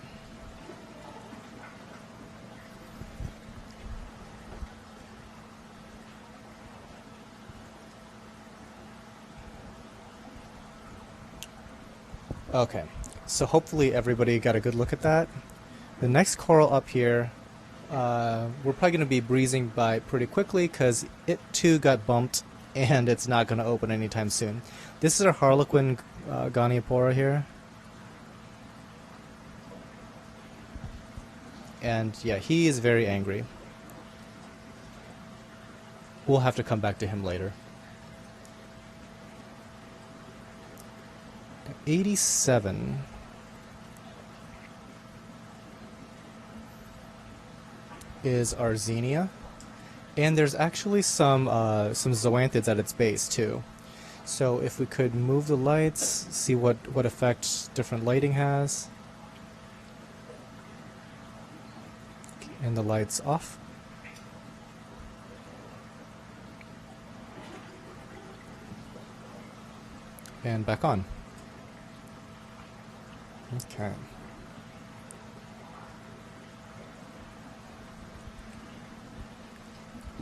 Okay, so hopefully everybody got a good look at that. The next coral up here, we're probably going to be breezing by pretty quickly because it too got bumped and it's not going to open anytime soon. This is our Harlequin Goniopora here. And yeah, he is very angry. We'll have to come back to him later. 87 is our Xenia. And there's actually some zoanthids at its base too. So if we could move the lights, see what effect different lighting has. And the lights off. And back on. Okay.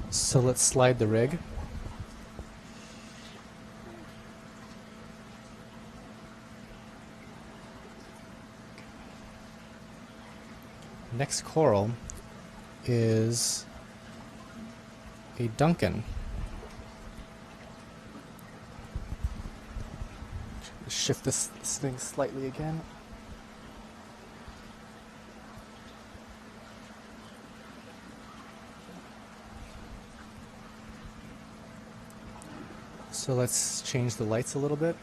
So let's slide the rig. Next coral is a Duncan. Shift this thing slightly again. So let's change the lights a little bit.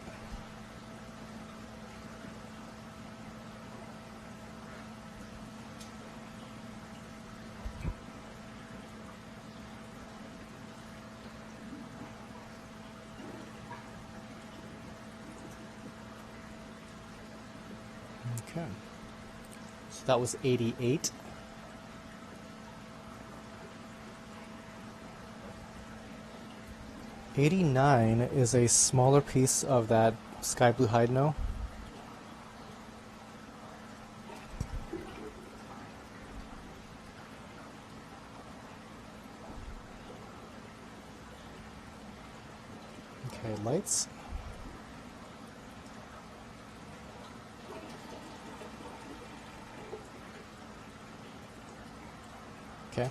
Okay. So that was 88. '89 is a smaller piece of that sky blue hydno. Okay, lights. Okay.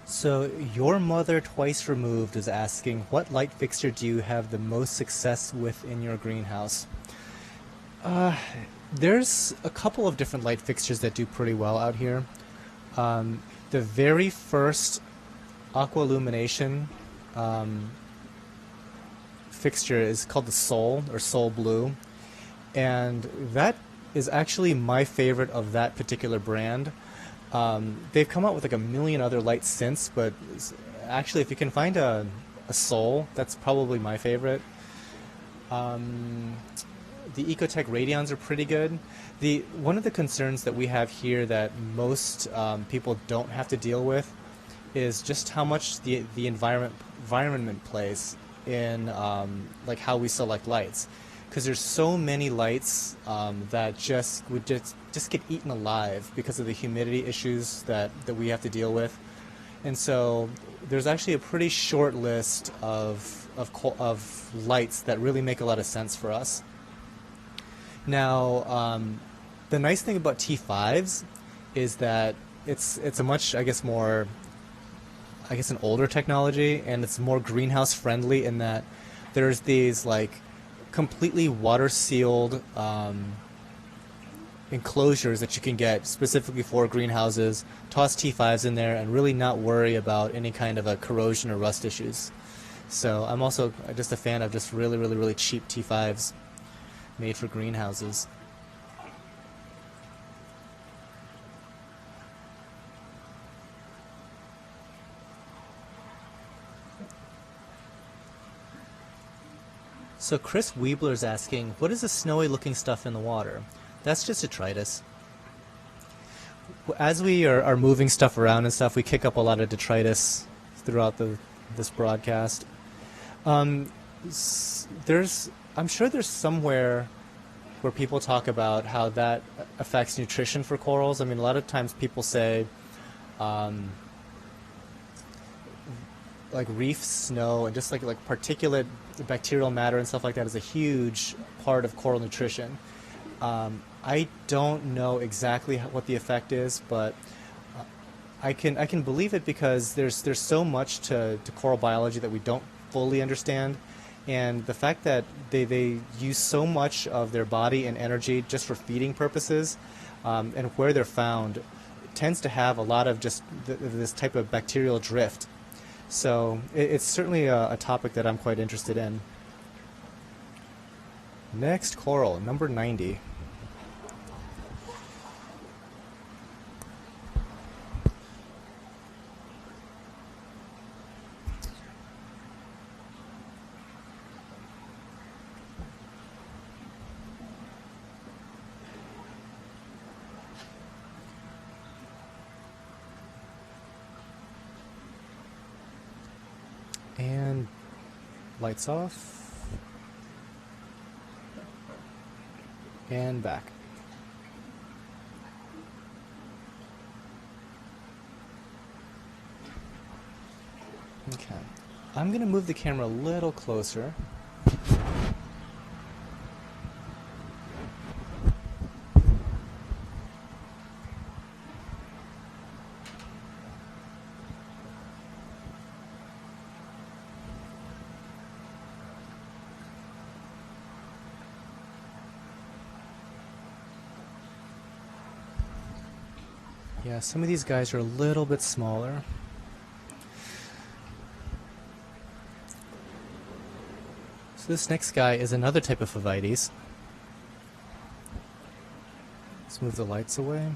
So your mother twice removed is asking, what light fixture do you have the most success with in your greenhouse? There's a couple of different light fixtures that do pretty well out here. The very first aqua illumination fixture is called the Soul, or Soul Blue, and that is actually my favorite of that particular brand. They've come out with like a million other lights since, but actually if you can find a Soul, that's probably my favorite. The Ecotech Radions are pretty good. One of the concerns that we have here that most people don't have to deal with is just how much the environment plays in like how we select lights, because there's so many lights that would just get eaten alive because of the humidity issues that we have to deal with. And so there's actually a pretty short list of lights that really make a lot of sense for us. Now, the nice thing about T5s is that it's a much, I guess, an older technology, and it's more greenhouse friendly in that there's these like completely water sealed enclosures that you can get specifically for greenhouses. Toss T5s in there and really not worry about any kind of a corrosion or rust issues. So I'm also just a fan of just really, really, really cheap T5s made for greenhouses. So Chris Weebler's asking, what is the snowy looking stuff in the water? That's just detritus. As we are moving stuff around and stuff, we kick up a lot of detritus throughout this broadcast. I'm sure there's somewhere where people talk about how that affects nutrition for corals. I mean, a lot of times people say like reef snow and just like particulate bacterial matter and stuff like that is a huge part of coral nutrition. I don't know exactly what the effect is, but I can believe it because there's so much to coral biology that we don't fully understand, and the fact that they use so much of their body and energy just for feeding purposes, and where they're found tends to have a lot of just this type of bacterial drift. So it's certainly a topic that I'm quite interested in. Next coral, number 90. And lights off, and back. Okay, I'm going to move the camera a little closer. Yeah, some of these guys are a little bit smaller. So this next guy is another type of Phovites. Let's move the lights away.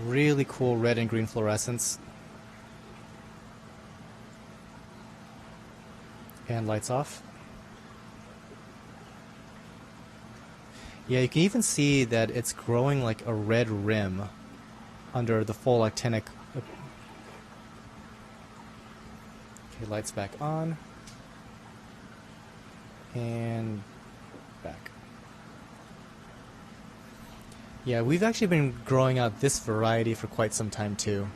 Really cool red and green fluorescence. And lights off. Yeah, you can even see that it's growing like a red rim under the full actinic. Okay, lights back on. And back. Yeah, we've actually been growing out this variety for quite some time too.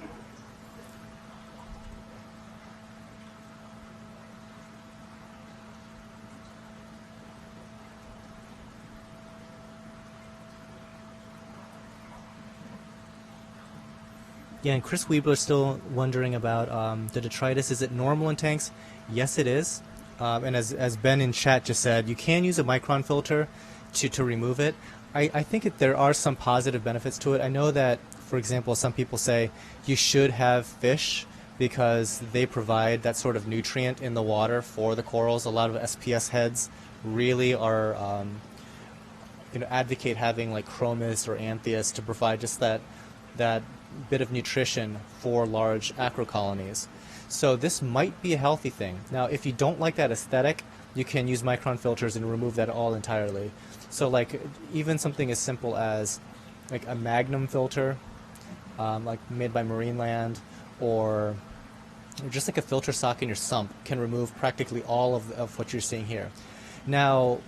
Yeah, and Chris Weebler is still wondering about the detritus. Is it normal in tanks? Yes, it is. And as Ben in chat just said, you can use a micron filter to remove it. I think there are some positive benefits to it. I know that, for example, some people say you should have fish because they provide that sort of nutrient in the water for the corals. A lot of SPS heads really are advocate having like chromis or anthias to provide just that bit of nutrition for large acrocolonies. So this might be a healthy thing. Now, if you don't like that aesthetic, you can use micron filters and remove that all entirely. So like even something as simple as like a Magnum filter, like made by Marineland, or just like a filter sock in your sump can remove practically all of what you're seeing here. Now,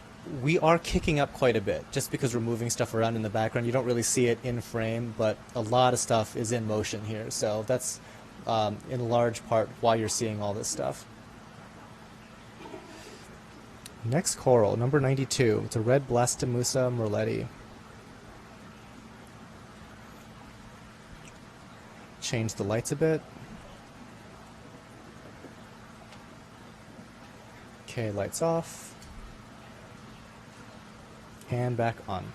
we are kicking up quite a bit just because we're moving stuff around in the background. You don't really see it in frame, but a lot of stuff is in motion here. So that's in large part why you're seeing all this stuff. Next coral, number 92. It's a red Blastomussa merletti. Change the lights a bit. Okay, lights off. And back on.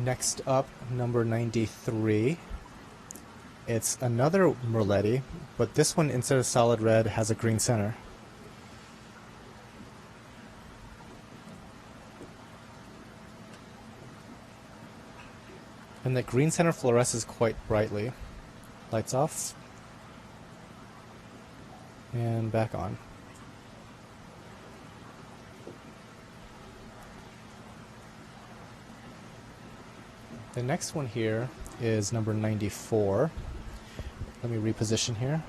Next up, number 93. It's another merletti, but this one, instead of solid red, has a green center. And the green center fluoresces quite brightly. Lights off. And back on. The next one here is number 94. Let me reposition here.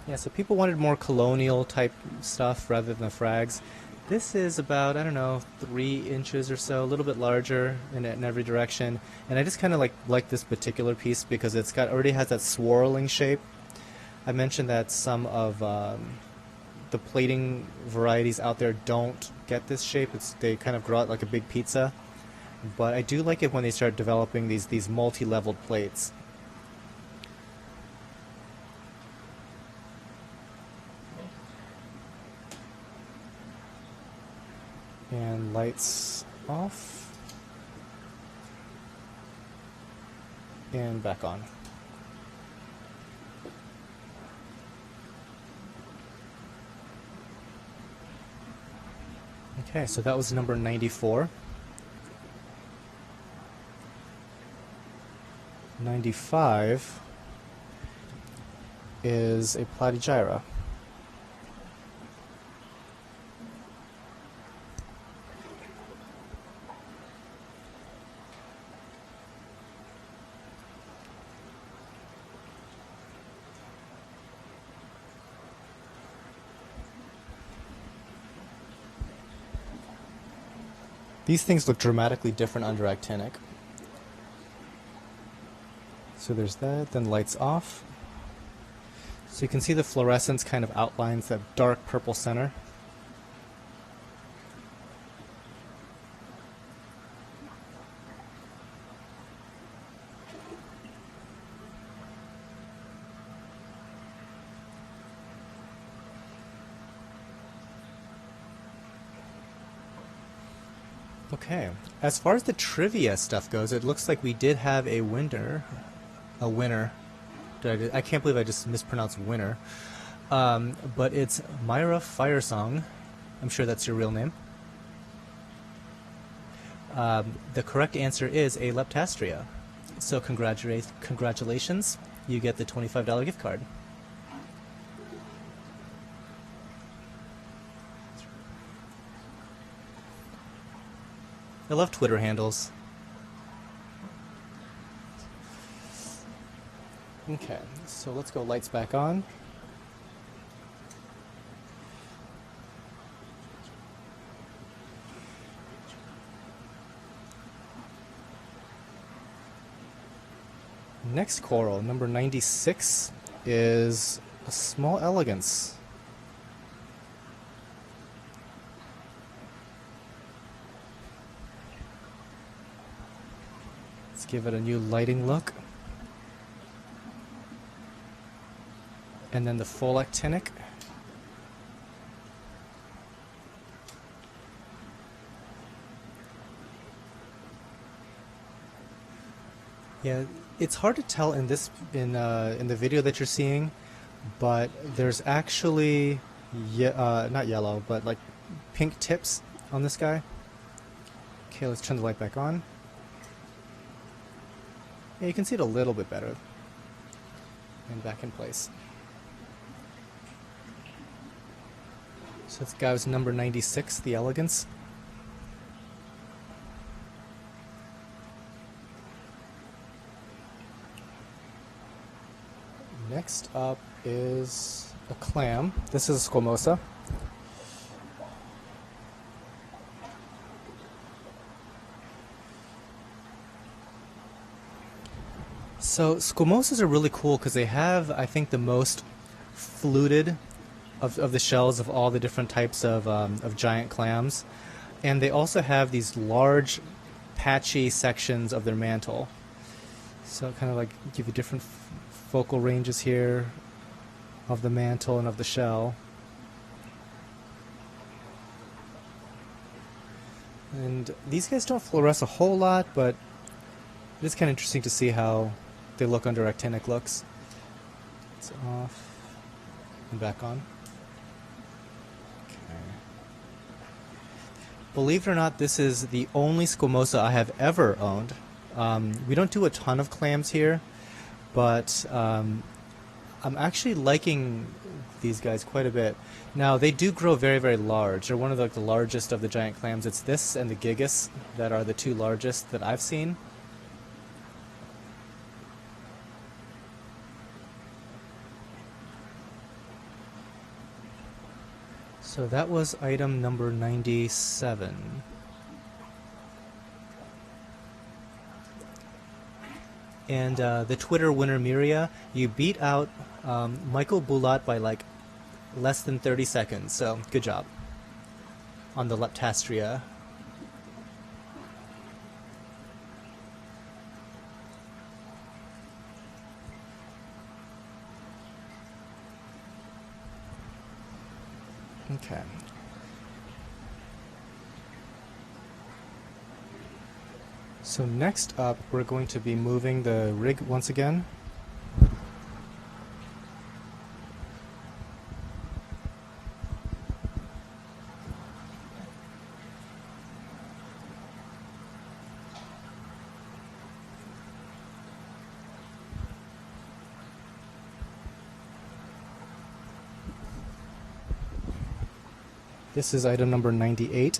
Yeah, so people wanted more colonial type stuff rather than the frags. This is about, I don't know, 3 inches or so, a little bit larger in every direction. And I just kind of like this particular piece because it's already has that swirling shape. I mentioned that some of the plating varieties out there don't get this shape. They kind of grow out like a big pizza. But I do like it when they start developing these multi-leveled plates. And lights off. And back on. Okay, so that was number 94. 95 is a platygyra. These things look dramatically different under actinic. So there's that, then lights off. So you can see the fluorescence kind of outlines that dark purple center. Okay, as far as the trivia stuff goes, it looks like we did have a winner. I can't believe I just mispronounced winner. But it's Myra Firesong. I'm sure that's your real name. The correct answer is a Leptastria. So congratulations. You get the $25 gift card. I love Twitter handles. Okay, so let's go lights back on. Next coral, number 96, is a small elegance. Let's give it a new lighting look. And then the full actinic. Yeah, it's hard to tell in this in the video that you're seeing, but there's actually not yellow, but like pink tips on this guy. Okay, let's turn the light back on. Yeah, you can see it a little bit better. And back in place. So this guy was number 96, the Elegance. Next up is a clam. This is a squamosa. So squamosas are really cool because they have, I think, the most fluted of the shells of all the different types of giant clams. And they also have these large, patchy sections of their mantle. So kind of like give you different focal ranges here of the mantle and of the shell. And these guys don't fluoresce a whole lot, but it is kind of interesting to see how they look under actinic looks. It's off and back on. Okay. Believe it or not, this is the only squamosa I have ever owned. We don't do a ton of clams here, but I'm actually liking these guys quite a bit. Now, they do grow very, very large. They're one of the largest of the giant clams. It's this and the gigas that are the two largest that I've seen. So that was item number 97. And the Twitter winner, Miria, you beat out Michael Bulat by like less than 30 seconds, so good job on the Leptastria. Okay. So next up, we're going to be moving the rig once again. This is item number 98.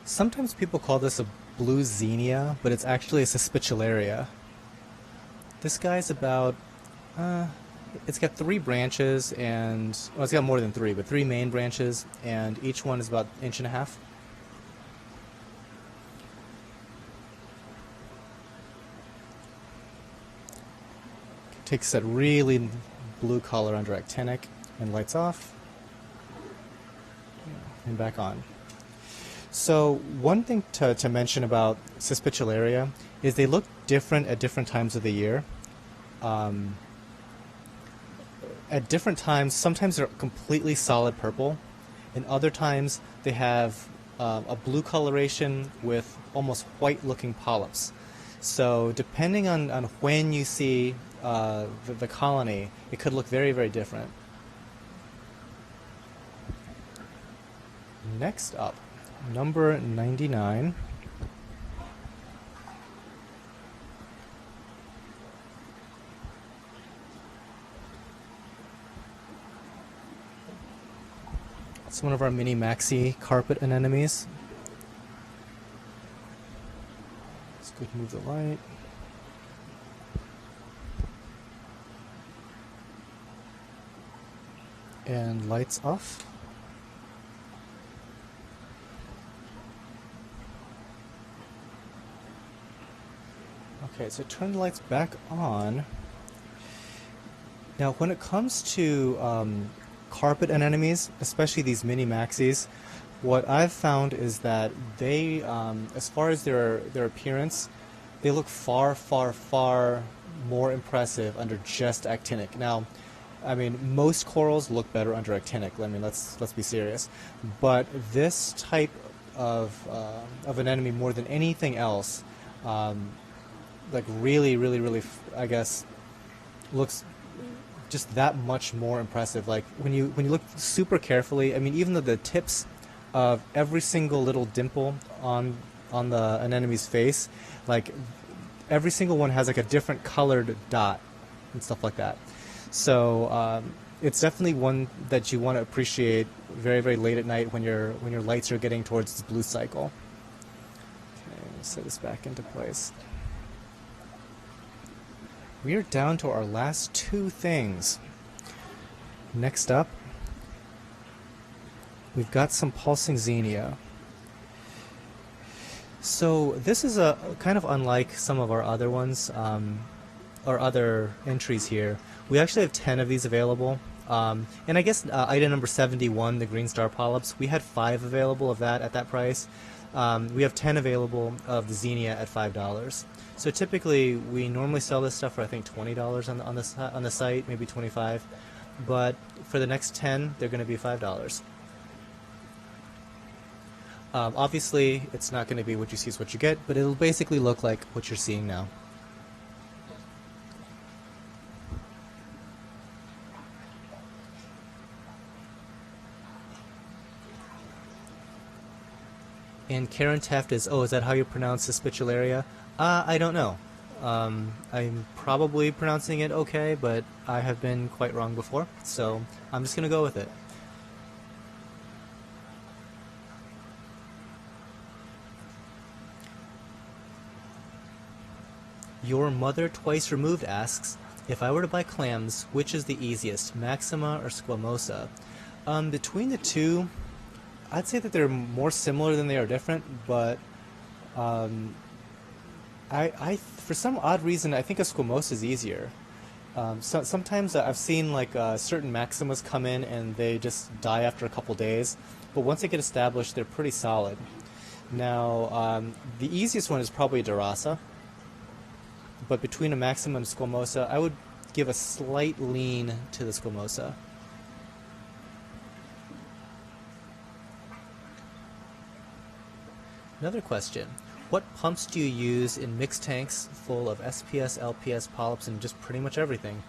Sometimes people call this a blue xenia, but it's actually a Suspicillaria. This guy's about, it's got 3 branches and, well, it's got more than 3, but 3 main branches, and each one is about 1.5 inches. Takes that really blue color under actinic and lights off and back on. So one thing to mention about Suspicillaria is they look different at different times of the year. At different times, sometimes they're completely solid purple, and other times they have a blue coloration with almost white looking polyps. So depending on when you see the colony, it could look very, very different. Next up, number 99. It's one of our mini maxi carpet anemones. Let's go ahead and move the light. And lights off. Okay, so turn the lights back on. Now, when it comes to carpet anemones, especially these mini maxis, what I've found is that they, as far as their appearance, they look far, far, far more impressive under just actinic. Now, I mean, most corals look better under actinic. I mean, let's be serious. But this type of an anemone, more than anything else, like really, really, really, I guess, looks just that much more impressive. Like when you look super carefully, I mean, even though the tips of every single little dimple on the anemone's face, like every single one has like a different colored dot and stuff like that. So it's definitely one that you want to appreciate very, very late at night when your lights are getting towards this blue cycle. Okay, let's set this back into place. We are down to our last two things. Next up, we've got some pulsing xenia. So this is a kind of unlike some of our other ones, or other entries here. We actually have 10 of these available. And I guess item number 71, the green star polyps, we had 5 available of that at that price. We have 10 available of the xenia at $5. So typically we normally sell this stuff for I think $20 on the site, maybe $25. But for the next 10, they're going to be $5. Obviously, it's not going to be what you see is what you get, but it'll basically look like what you're seeing now. And Karen Teft is, oh, is that how you pronounce the Spicularia? I don't know. I'm probably pronouncing it okay, but I have been quite wrong before, so I'm just going to go with it. Your Mother Twice Removed asks, if I were to buy clams, which is the easiest, Maxima or Squamosa? Between the two, I'd say that they're more similar than they are different, but I for some odd reason, I think a Squamosa is easier. Sometimes I've seen like certain Maximas come in and they just die after a couple days, but once they get established, they're pretty solid. Now, the easiest one is probably a Durasa, but between a Maxima and a Squamosa, I would give a slight lean to the Squamosa. Another question. What pumps do you use in mixed tanks full of SPS, LPS, polyps, and just pretty much everything?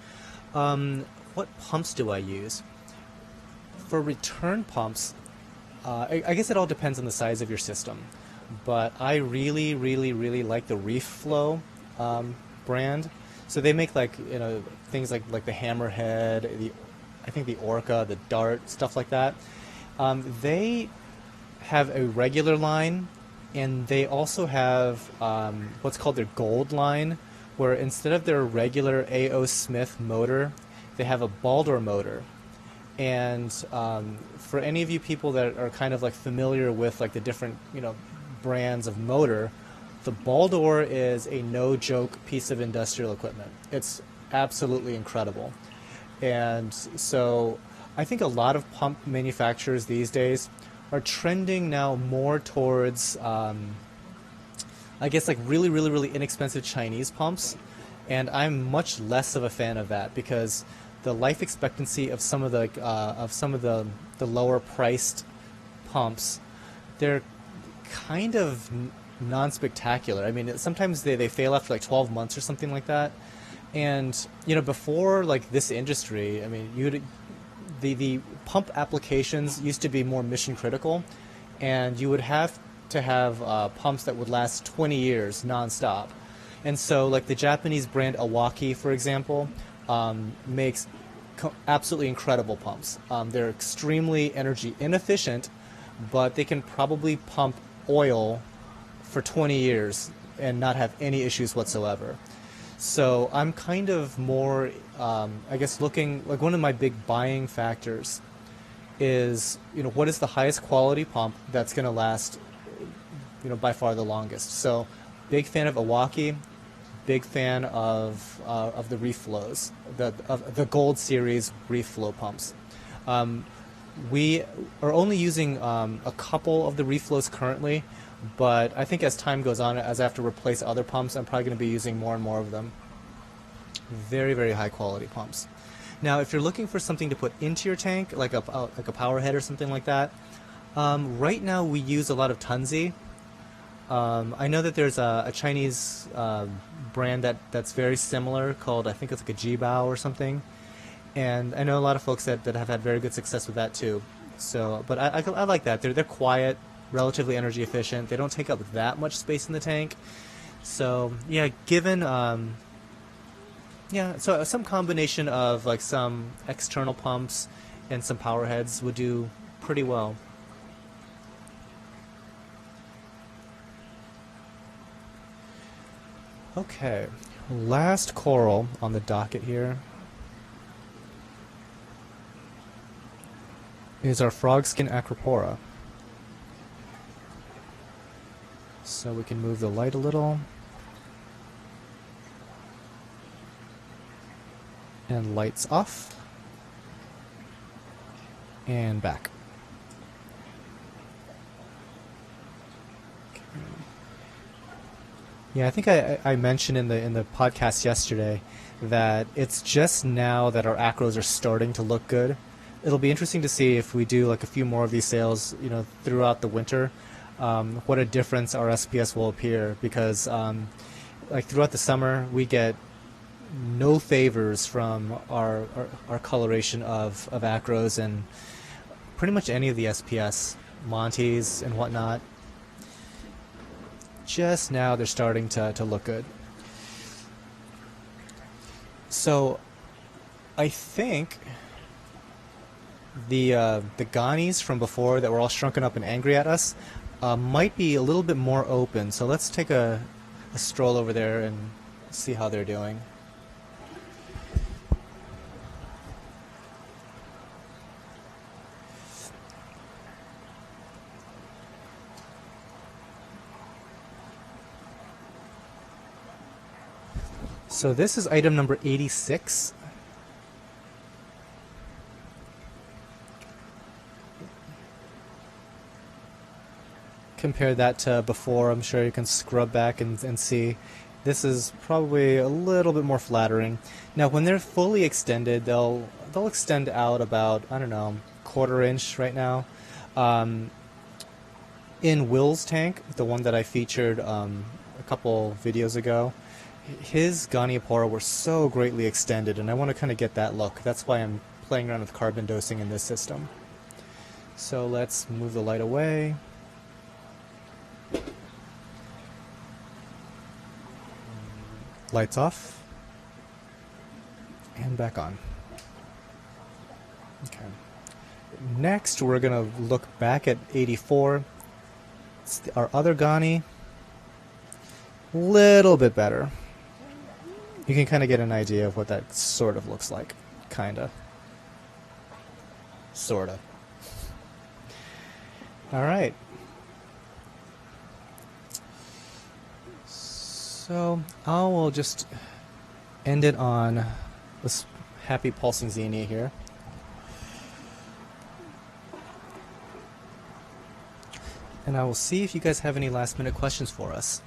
What pumps do I use? For return pumps, I guess it all depends on the size of your system. But I really, really, really like the Reef Flow brand. So they make like, you know, things like the Hammerhead, I think the Orca, the Dart, stuff like that. They have a regular line, and they also have what's called their Gold line, where instead of their regular A.O. Smith motor, they have a Baldor motor. And for any of you people that are kind of like familiar with like the different, you know, brands of motor, the Baldor is a no-joke piece of industrial equipment. It's absolutely incredible. And so I think a lot of pump manufacturers these days are trending now more towards, I guess, like really, really, really inexpensive Chinese pumps. And I'm much less of a fan of that because the life expectancy of some of the lower priced pumps, they're kind of non-spectacular. I mean, sometimes they fail after like 12 months or something like that. And, you know, before like this industry, I mean, the pump applications used to be more mission critical, and you would have to have pumps that would last 20 years nonstop. And so like the Japanese brand Awaki, for example, makes absolutely incredible pumps. They're extremely energy inefficient, but they can probably pump oil for 20 years and not have any issues whatsoever. So I'm kind of more, I guess, looking, like one of my big buying factors is, you know, what is the highest quality pump that's going to last, you know, by far the longest. So big fan of Awaki, big fan of the reef flows, of the Gold Series reef flow pumps. We are only using a couple of the reef flows currently, but I think as time goes on, as I have to replace other pumps, I'm probably going to be using more and more of them. Very, very high quality pumps. Now, if you're looking for something to put into your tank, like a power head or something like that, right now we use a lot of Tunzi. I know that there's a Chinese brand that's very similar called, I think it's like a Jibao or something. And I know a lot of folks that have had very good success with that too. So, but I like that. They're quiet, relatively energy efficient. They don't take up that much space in the tank. So yeah, given so some combination of like some external pumps and some power heads would do pretty well. Okay, last coral on the docket here is our frog skin acropora. So we can move the light a little. And lights off. And back. Okay. Yeah, I think I mentioned in the podcast yesterday that it's just now that our acros are starting to look good. It'll be interesting to see if we do like a few more of these sales, throughout the winter, what a difference our SPS will appear, because like throughout the summer we get no favors from our coloration of acros and pretty much any of the SPS, Montes and whatnot. Just now they're starting to look good. So I think the Ghanis from before that were all shrunken up and angry at us might be a little bit more open. So let's take a stroll over there and see how they're doing. So this is item number 86. Compare that to before. I'm sure you can scrub back and see. This is probably a little bit more flattering. Now, when they're fully extended, they'll extend out about, I don't know, 1/4 inch right now. In Will's tank, the one that I featured a couple videos ago, his Goniopora were so greatly extended, and I want to kind of get that look. That's why I'm playing around with carbon dosing in this system. So let's move the light away. Lights off. And back on. Okay. Next, we're going to look back at 84. It's our other Gani. Little bit better. You can kind of get an idea of what that sort of looks like. Kinda. Sorta. Alright. So, I will just end it on this happy pulsing xenia here. And I will see if you guys have any last minute questions for us.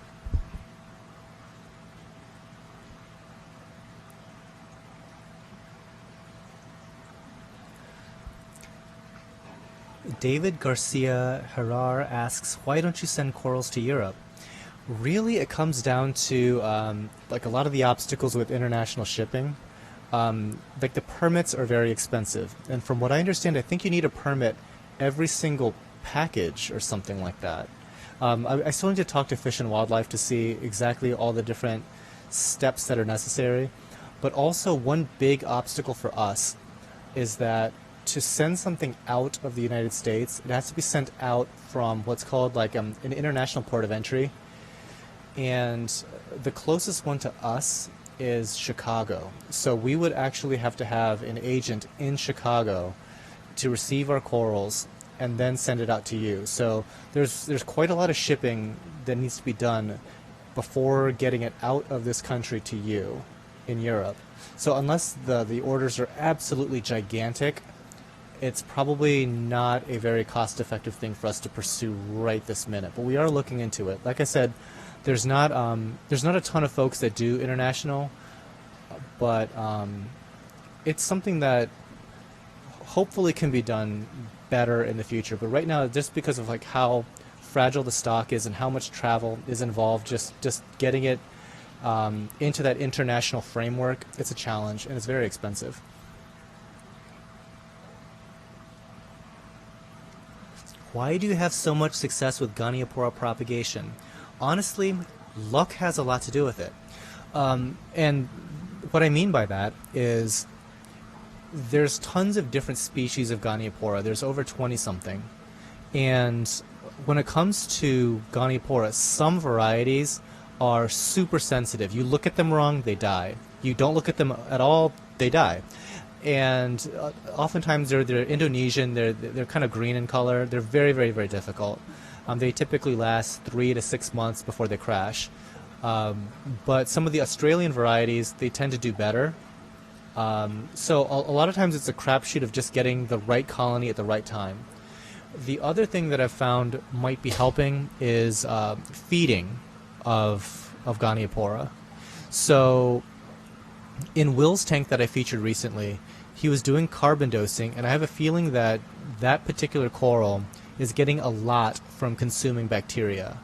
David Garcia Herrar asks, why don't you send corals to Europe? Really, it comes down to like a lot of the obstacles with international shipping. Like the permits are very expensive, and from what I understand, I think you need a permit every single package or something like that. I still need to talk to Fish and Wildlife to see exactly all the different steps that are necessary. But also, one big obstacle for us is that to send something out of the United States, it has to be sent out from what's called like an international port of entry. And the closest one to us is Chicago. So we would actually have to have an agent in Chicago to receive our corals and then send it out to you. So there's quite a lot of shipping that needs to be done before getting it out of this country to you in Europe. So unless the orders are absolutely gigantic, it's probably not a very cost-effective thing for us to pursue right this minute. But we are looking into it. Like I said, there's not a ton of folks that do international, but it's something that hopefully can be done better in the future. But right now, just because of like how fragile the stock is and how much travel is involved, just getting it into that international framework, it's a challenge and it's very expensive. Why do you have so much success with Goniopora propagation? Honestly, luck has a lot to do with it. And what I mean by that is there's tons of different species of Goniopora. There's over 20-something. And when it comes to Goniopora, some varieties are super sensitive. You look at them wrong, they die. You don't look at them at all, they die. And oftentimes they're Indonesian, they're kind of green in color. They're very, very, very difficult. They typically last 3 to 6 months before they crash. But some of the Australian varieties, they tend to do better. So a lot of times it's a crapshoot of just getting the right colony at the right time. The other thing that I've found might be helping is feeding of Goniopora. So in Will's tank that I featured recently, he was doing carbon dosing, and I have a feeling that that particular coral is getting a lot from consuming bacteria.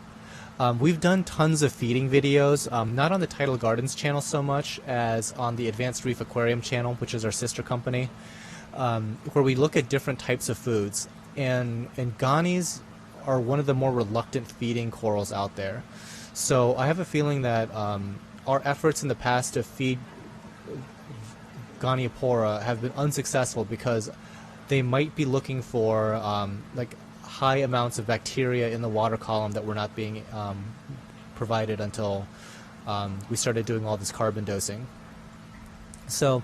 We've done tons of feeding videos, not on the Tidal Gardens channel so much as on the Advanced Reef Aquarium channel, which is our sister company, where we look at different types of foods. And gonies are one of the more reluctant feeding corals out there. So I have a feeling that our efforts in the past to feed Goniopora have been unsuccessful because they might be looking for like high amounts of bacteria in the water column that were not being provided until we started doing all this carbon dosing. So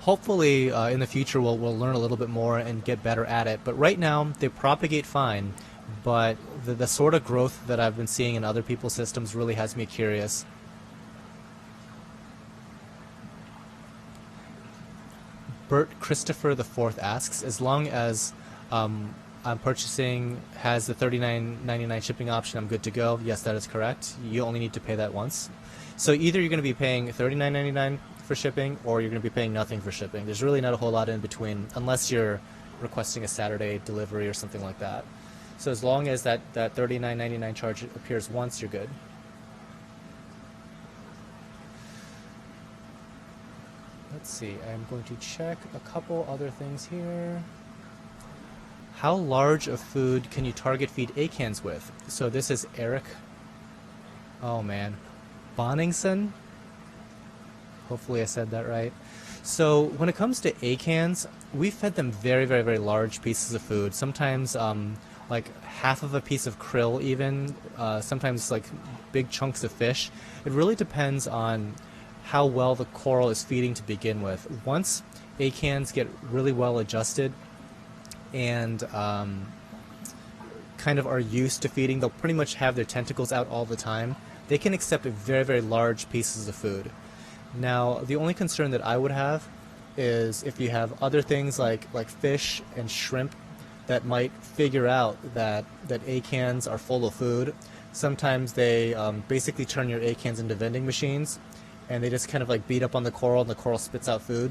hopefully in the future we'll learn a little bit more and get better at it. But right now they propagate fine, but the sort of growth that I've been seeing in other people's systems really has me curious. Bert Christopher IV asks, as long as I'm purchasing has the $39.99 shipping option, I'm good to go. Yes, that is correct. You only need to pay that once. So either you're going to be paying $39.99 for shipping, or you're going to be paying nothing for shipping. There's really not a whole lot in between, unless you're requesting a Saturday delivery or something like that. So as long as that $39.99 charge appears once, you're good. Let's see, I'm going to check a couple other things here. How large of food can you target feed acans with? So this is Eric. Oh man. Bonningson? Hopefully I said that right. So when it comes to acans, we fed them very, very, very large pieces of food. Sometimes like half of a piece of krill even. Sometimes like big chunks of fish. It really depends on how well the coral is feeding to begin with. Once acans get really well adjusted and kind of are used to feeding, they'll pretty much have their tentacles out all the time. They can accept very, very large pieces of food. Now, the only concern that I would have is if you have other things like fish and shrimp that might figure out that acans are full of food. Sometimes they basically turn your acans into vending machines, and they just kind of like beat up on the coral, and the coral spits out food.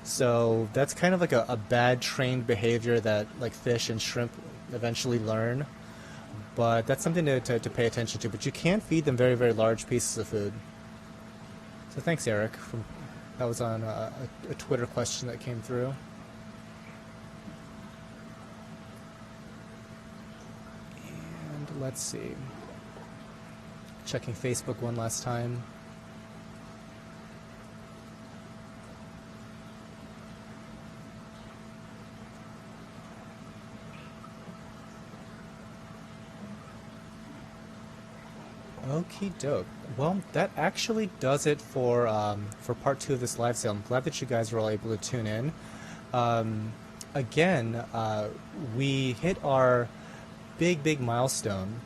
So that's kind of like a bad trained behavior that like fish and shrimp eventually learn. But that's something to pay attention to. But you can feed them very, very large pieces of food. So thanks, Eric. That was on a Twitter question that came through. And let's see. Checking Facebook one last time. Okie doke. Well, that actually does it for part 2 of this live sale. I'm glad that you guys were all able to tune in. Again, we hit our big milestone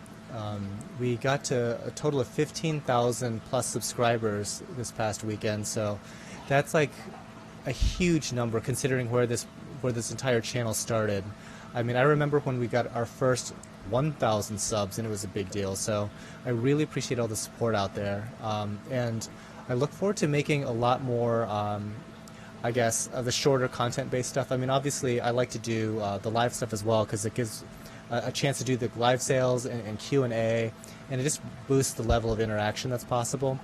We got to a total of 15,000 plus subscribers this past weekend, so that's like a huge number considering where this entire channel started. I mean, I remember when we got our first 1,000 subs, and it was a big deal. So I really appreciate all the support out there, and I look forward to making a lot more. I guess the shorter content-based stuff. I mean, obviously, I like to do the live stuff as well because it gives a chance to do the live sales and Q&A, and it just boosts the level of interaction that's possible.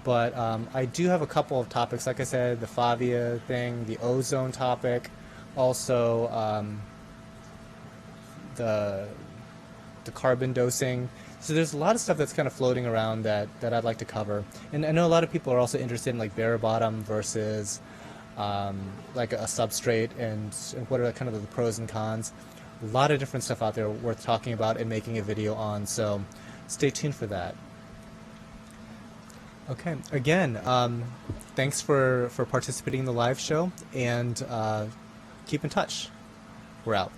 But I do have a couple of topics, like I said, the Favia thing, the ozone topic, also the carbon dosing. So there's a lot of stuff that's kind of floating around that I'd like to cover. And I know a lot of people are also interested in like bare bottom versus like a substrate and what are kind of the pros and cons. A lot of different stuff out there worth talking about and making a video on, so stay tuned for that. Okay, again, thanks for participating in the live show, and keep in touch. We're out.